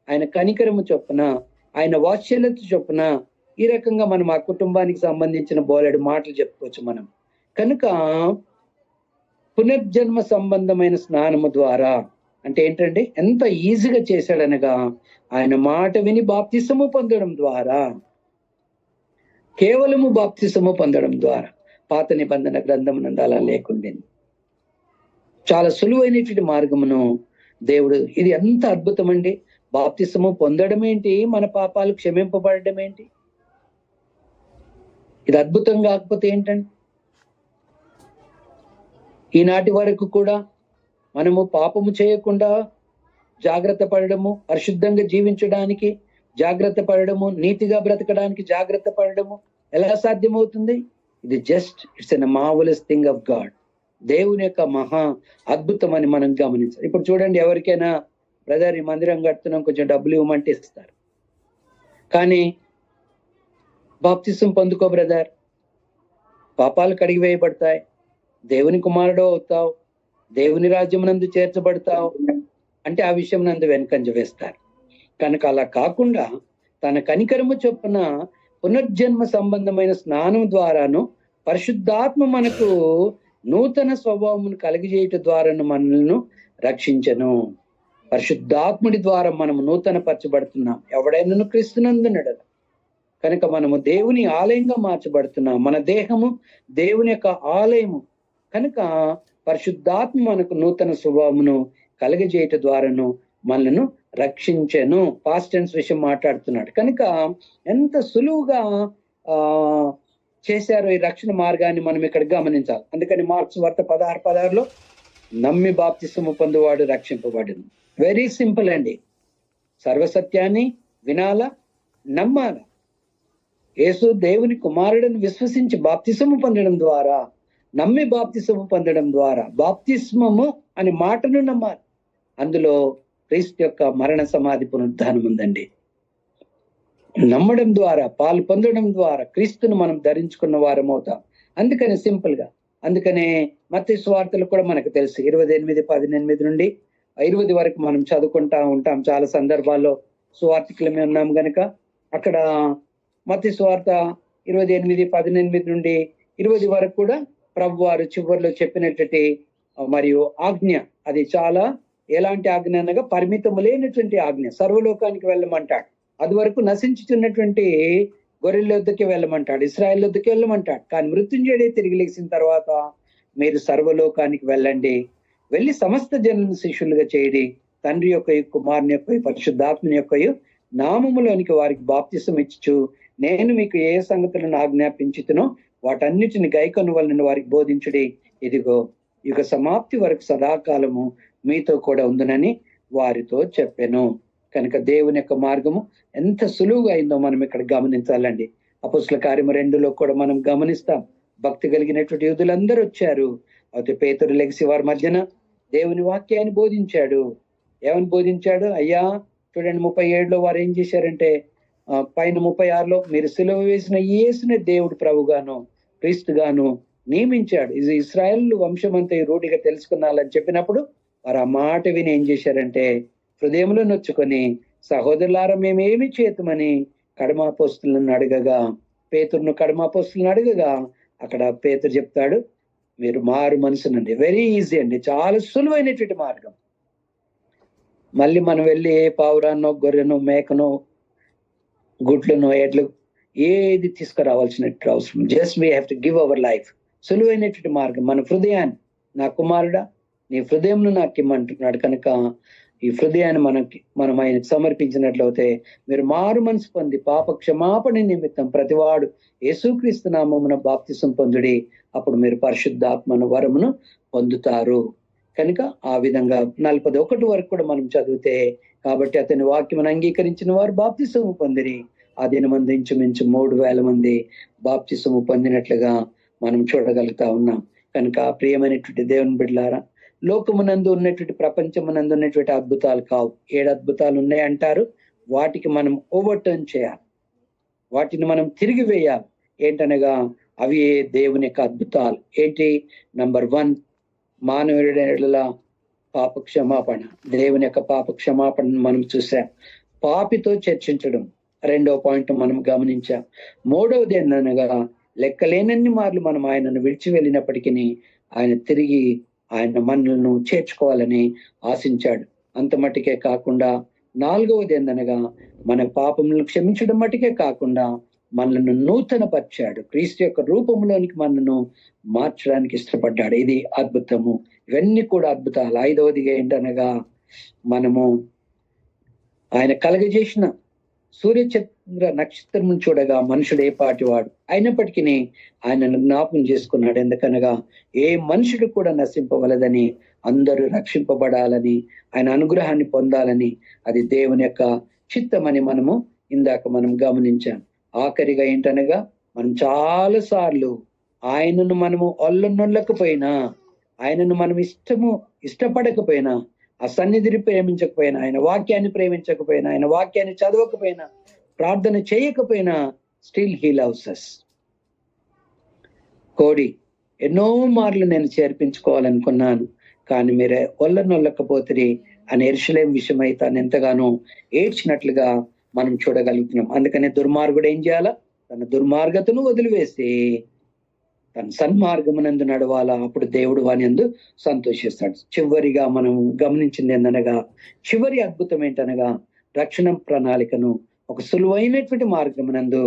ఆయన కనికరము చొప్పున, ఆయన వాత్సల్యత చొప్పున, ఈ రకంగా మనం ఆ కుటుంబానికి సంబంధించిన బోలెడు మాటలు చెప్పుకోవచ్చు మనం. కనుక పునర్జన్మ సంబంధమైన స్నానము ద్వారా అంటే ఏంటంటే ఎంత ఈజీగా చేశాడనగా, ఆయన మాట విని బాప్తిసము పొందడం ద్వారా, కేవలము బాప్తిసము పొందడం ద్వారా. పాత నిబంధన గ్రంథమునందు అలా లేకుండింది. చాలా సులువైనటువంటి మార్గమును దేవుడు, ఇది ఎంత అద్భుతం అండి. బాప్తిసము పొందడం ఏంటి, మన పాపాలు క్షమింపబడడం ఏంటి, ఇది అద్భుతం కాకపోతే ఏంటండి? ఈనాటి వరకు కూడా మనము పాపము చేయకుండా జాగ్రత్త పడడము, పరిశుద్ధంగా జీవించడానికి జాగ్రత్త పడడము, నీతిగా బ్రతకడానికి జాగ్రత్త పడడము ఎలా సాధ్యమవుతుంది? ఇది it's an marvellous thing of God. దేవుని యొక్క మహా అద్భుతం అని మనం గమనించాలి. ఇప్పుడు చూడండి, ఎవరికైనా బ్రదర్ ఈ మందిరం కడుతున్నాం కొంచెం డబ్బులు ఇవ్వమంటే ఇస్తారు. కానీ బాప్తిసం పొందుకో బ్రదర్, పాపాలు కడిగి వేయబడతాయి, దేవుని కుమారుడు అవుతావు, దేవుని రాజ్యమునందు చేర్చబడతావు అంటే ఆ విషయం నందు వెనుకంజ వేస్తారు. కనుక అలా కాకుండా తన కనికరము చొప్పున పునర్జన్మ సంబంధమైన స్నానం ద్వారాను పరిశుద్ధాత్మ మనకు నూతన స్వభావమును కలిగజేయటం ద్వారాను మనల్ని రక్షించను. పరిశుద్ధాత్ముడి ద్వారా మనము నూతన పరచబడుతున్నాం. ఎవడైనా క్రీస్తునందునడు కనుక మనము దేవుని ఆలయంగా మార్చబడుతున్నాం. మన దేహము దేవుని యొక్క ఆలయము కనుక పరిశుద్ధాత్మ మనకు నూతన స్వభావమును కలగజేయట ద్వారాను మనలను రక్షించెను. పాస్ట్ టెన్స్ విషయం మాట్లాడుతున్నాడు. కనుక ఎంత సులువుగా చేశారో ఈ రక్షణ మార్గాన్ని మనం ఇక్కడ గమనించాలి. అందుకని మార్క్స్ వార్త 16:16 నమ్మి బాప్తిసము పొందువాడు రక్షింపబడింది. వెరీ సింపుల్ అండి. సర్వసత్యాన్ని వినాలా, నమ్మాలా. యేసు దేవుని కుమారుడిని విశ్వసించి బాప్తిసము పొందడం ద్వారా, నమ్మి బాప్తిసము పొందడం ద్వారా, బాప్తిస్మము అనే మాటను నమ్మాలి. అందులో క్రీస్తు యొక్క మరణ సమాధి పునరుద్ధానం ఉందండి. నమ్మడం ద్వారా, పాలు పొందడం ద్వారా క్రీస్తును మనం ధరించుకున్న వారం అవుతాం. అందుకని సింపుల్ గా, అందుకనే మత్తయి సువార్తలు కూడా మనకు తెలుసు 28:18 నుండి 20 వరకు మనం చదువుకుంటా ఉంటాం. చాలా సందర్భాల్లో సువార్తికులమే ఉన్నాం గనక అక్కడ మత్తయి సువార్త 28:18 నుండి 20 వరకు కూడా ప్రభు వారు చివరిలో చెప్పినటువంటి మరియు ఆజ్ఞ, అది చాలా ఎలాంటి ఆజ్ఞ అనగా పరిమితము లేనటువంటి ఆజ్ఞ. సర్వలోకానికి వెళ్ళమంటాడు. అది వరకు నశించుతున్నటువంటి గొర్రెల వద్దకి వెళ్ళమంటాడు, ఇశ్రాయేల్ వద్దకి వెళ్ళమంటాడు. కానీ మృత్యుంజయుడే తిరిగి లేచిన తర్వాత మీరు సర్వలోకానికి వెళ్ళండి, వెళ్ళి సమస్త జనులను శిష్యులుగా చేయడి, తండ్రి యొక్క కుమారుని యొక్క పరిశుద్ధాత్మని యొక్క నామములోనికి వారికి బాప్తిసం ఇచ్చు, నేను మీకు ఏ సంగతులను ఆజ్ఞాపించుతునో వాటన్నిటిని గైకొను వలన వారికి బోధించుడి, ఇదిగో యుగ సమాప్తి వరకు సదాకాలము మీతో కూడా ఉందనని వారితో చెప్పాను. కనుక దేవుని యొక్క మార్గము ఎంత సులువుగా అయిందో మనం ఇక్కడ గమనించాలండి. అపొస్తలుల కార్యము 2లో కూడా మనం గమనిస్తాం. భక్తి కలిగినటువంటి యూదులందరూ వచ్చారు. అయితే పేతురు లెగిసి వారి మధ్యన దేవుని వాక్యాన్ని బోధించాడు. ఏమని బోధించాడు? అయ్యా చూడండి 37లో వారు ఏం చేశారంటే, పైన 36లో మీరు సిలువ వేసిన యేసునే దేవుడు ప్రభుగాను క్రీస్తుగాను నియమించాడు, ఇది ఇశ్రాయేలు వంశమంతా రూఢిగా తెలుసుకున్నాలని చెప్పినప్పుడు వారు ఆ మాట విని ఏం చేశారంటే హృదయంలో నొచ్చుకొని, సహోదరులారా మేమేమి చేతుమని కడమాపోస్తులను అడగగా, పేతురును కడమాపోస్తులను అడగగా అక్కడ పేతురు చెప్తాడు, మీరు మారు మనసునండి. వెరీ ఈజీ అండి, చాలా సులువైనటువంటి మార్గం. మళ్ళీ మనం వెళ్ళి ఏ పావురాన్నో గొర్రెనో మేకనో గుడ్లను ఎడ్లు ఏది తీసుకురావాల్సినట్టు అవసరం. Just we have to give our life. సులువైనటువంటి మార్గం. మన హృదయాన్ని, నా కుమారుడా నీ హృదయంను నాకు ఇమ్మంటున్నాడు. కనుక ఈ హృదయాన్ని మనం ఆయనకు సమర్పించినట్లయితే మీరు మారు మనసు పొంది పాప క్షమాపణ నిమిత్తం ప్రతివాడు యేసుక్రీస్తు నామమున బాప్తిసం పొందుడి, అప్పుడు మీరు పరిశుద్ధాత్మను వరమును పొందుతారు. కనుక ఆ విధంగా 41 వరకు కూడా మనం చదివితే, కాబట్టి అతని వాక్యమును అంగీకరించిన వారు బాప్తిసము పొందిరి. ఆ దినమందు ఇంచుమించు 3,000 మంది బాప్తిసము పొందినట్లుగా మనం చూడగలుగుతా ఉన్నాం. కనుక ప్రియమైనటువంటి దేవుని బిడ్డలారా, లోకమునందు ఉన్నటువంటి ప్రపంచమునందు ఉన్నటువంటి అద్భుతాలు కావు. 7 అద్భుతాలు ఉన్నాయి అంటారు. వాటికి మనం ఓవర్టర్న్ చేయాలి, వాటిని మనం తిరిగి వేయాలి. ఏంటనగా అవి దేవుని యొక్క అద్భుతాలు. ఏంటి? నంబర్ 1, మానవుల పాప క్షమాపణ. దేవుని యొక్క పాప క్షమాపణ మనం చూసాం. పాపితో చర్చించడం 2వ పాయింట్ మనం గమనించాం. 3వది ఏంటనగా లెక్కలేనన్ని మార్లు మనం ఆయనను విడిచి వెళ్ళినప్పటికీ ఆయన తిరిగి ఆయన మనలను చేర్చుకోవాలని ఆశించాడు. అంత మటుకే కాకుండా 4వది ఏందనగా మన పాపములను క్షమించడం మటుకే కాకుండా మనలను నూతన పరిచాడు, క్రీస్తు యొక్క రూపంలోనికి మనను మార్చడానికి ఇష్టపడ్డాడు. ఇది అద్భుతము. ఇవన్నీ కూడా అద్భుతాలు. 5వదిగా ఏంటనగా మనము ఆయన కలగజేసిన సూర్యచంద్ర నక్షత్రం చూడగా మనుషుడు ఏ పాటి వాడు, అయినప్పటికీ ఆయనను జ్ఞాపకం చేసుకున్నాడు. ఎందుకనగా ఏ మనుషుడు కూడా నశింపవలదని, అందరూ రక్షింపబడాలని, ఆయన అనుగ్రహాన్ని పొందాలని, అది దేవుని యొక్క చిత్తమని మనము ఇందాక మనం గమనించాం. ఆఖరిగా ఏంటనగా మనం చాలా సార్లు ఆయనను మనము ఒళ్ళనొల్లకపోయినా, ఆయనను మనం ఇష్టపడకపోయినా, ఆ సన్నిధిని ప్రేమించకపోయినా, ఆయన వాక్యాన్ని ప్రేమించకపోయినా, ఆయన వాక్యాన్ని చదవకపోయినా, ప్రార్థన చేయకపోయినా, స్టిల్ హీ లవ్స్ us. కోడి ఎన్నో మార్లు నేను చేర్పించుకోవాలనుకున్నాను, కానీ మీరే ఒళ్ళనొల్లకపోతే అని యెరూషలేము విషయమై తాను ఎంతగానో ఏడ్చినట్లుగా మనం చూడగలుగుతున్నాం. అందుకనే దుర్మార్గుడు ఏం చేయాలా? తన దుర్మార్గతను వదిలివేసి తన సన్మార్గమునందు నడవాలా, అప్పుడు దేవుడు వాని యందు సంతోషిస్తాడు. చివరిగా మనం గమనించింది ఏంటనగా, చివరి అద్భుతం ఏంటనగా రక్షణ ప్రణాళికను ఒక సులువైనటువంటి మార్గమునందు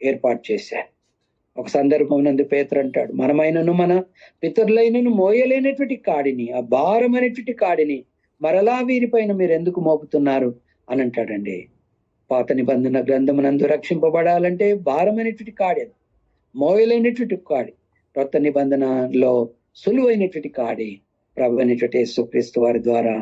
ఏర్పాటు చేశారు. ఒక సందర్భం నందు పేతురు అంటాడు, మనమైనను మన పితరులైనను మోయలేనటువంటి కాడిని, ఆ భారమైనటువంటి కాడిని మరలా వీరిపైన మీరు ఎందుకు మోపుతున్నారు అని అంటాడండి. పాత నిబంధన గ్రంథమునందు రక్షింపబడాలంటే భారమైనటువంటి కాడి, అది మోయలేనటువంటి కాడి. కొత్త నిబంధనలో సులువైనటువంటి కాడి ప్రభు అయినటువంటి యేసుక్రీస్తు వారి ద్వారా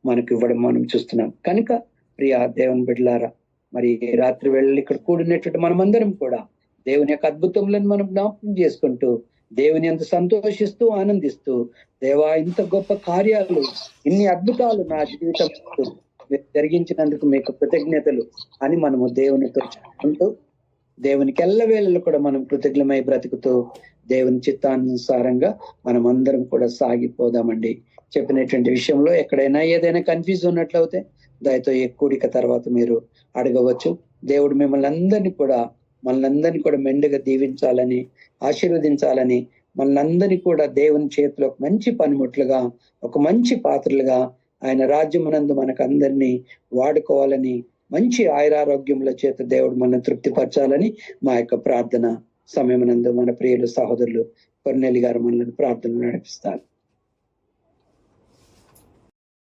మనకు ఇవ్వడం మనం చూస్తున్నాం. కనుక ప్రియ దేవుని బిడ్డలారా, మరి రాత్రి వేళ ఇక్కడ కూడినటువంటి మనమందరం కూడా దేవుని యొక్క అద్భుతములను మనం జ్ఞాపకం చేసుకుంటూ దేవుని యందు సంతోషిస్తూ ఆనందిస్తూ, దేవా ఇంత గొప్ప కార్యాలు, ఇన్ని అద్భుతాలు నా జీవితంలో మీరు జరిగించినందుకు మీకు కృతజ్ఞతలు అని మనము దేవునితో చెప్పుకుంటూ, దేవునికి ఎల్లవేళలు కూడా మనం కృతజ్ఞమై బ్రతుకుతూ దేవుని చిత్తానుసారంగా మనం అందరం కూడా సాగిపోదామండి. చెప్పినటువంటి విషయంలో ఎక్కడైనా ఏదైనా కన్ఫ్యూజ్ ఉన్నట్లయితే దయతో ఈ కూడిక తర్వాత మీరు అడగవచ్చు. దేవుడు మిమ్మల్ని అందరినీ కూడా మనల్ని కూడా మెండుగా దీవించాలని, ఆశీర్వదించాలని, మనల్ని కూడా దేవుని చేతిలో ఒక మంచి పనిముట్లుగా, ఒక మంచి పాత్రలుగా ఆయన రాజ్యమునందు మనకు అందరినీ వాడుకోవాలని, మంచి ఆయురారోగ్యముల చేత దేవుడు మనల్ని తృప్తిపరచాలని మా యొక్క ప్రార్థన సమయమునందు మన ప్రియులు సహోదరులు కొర్నేలి గారు మనల్ని ప్రార్థనలు నడిపిస్తారు.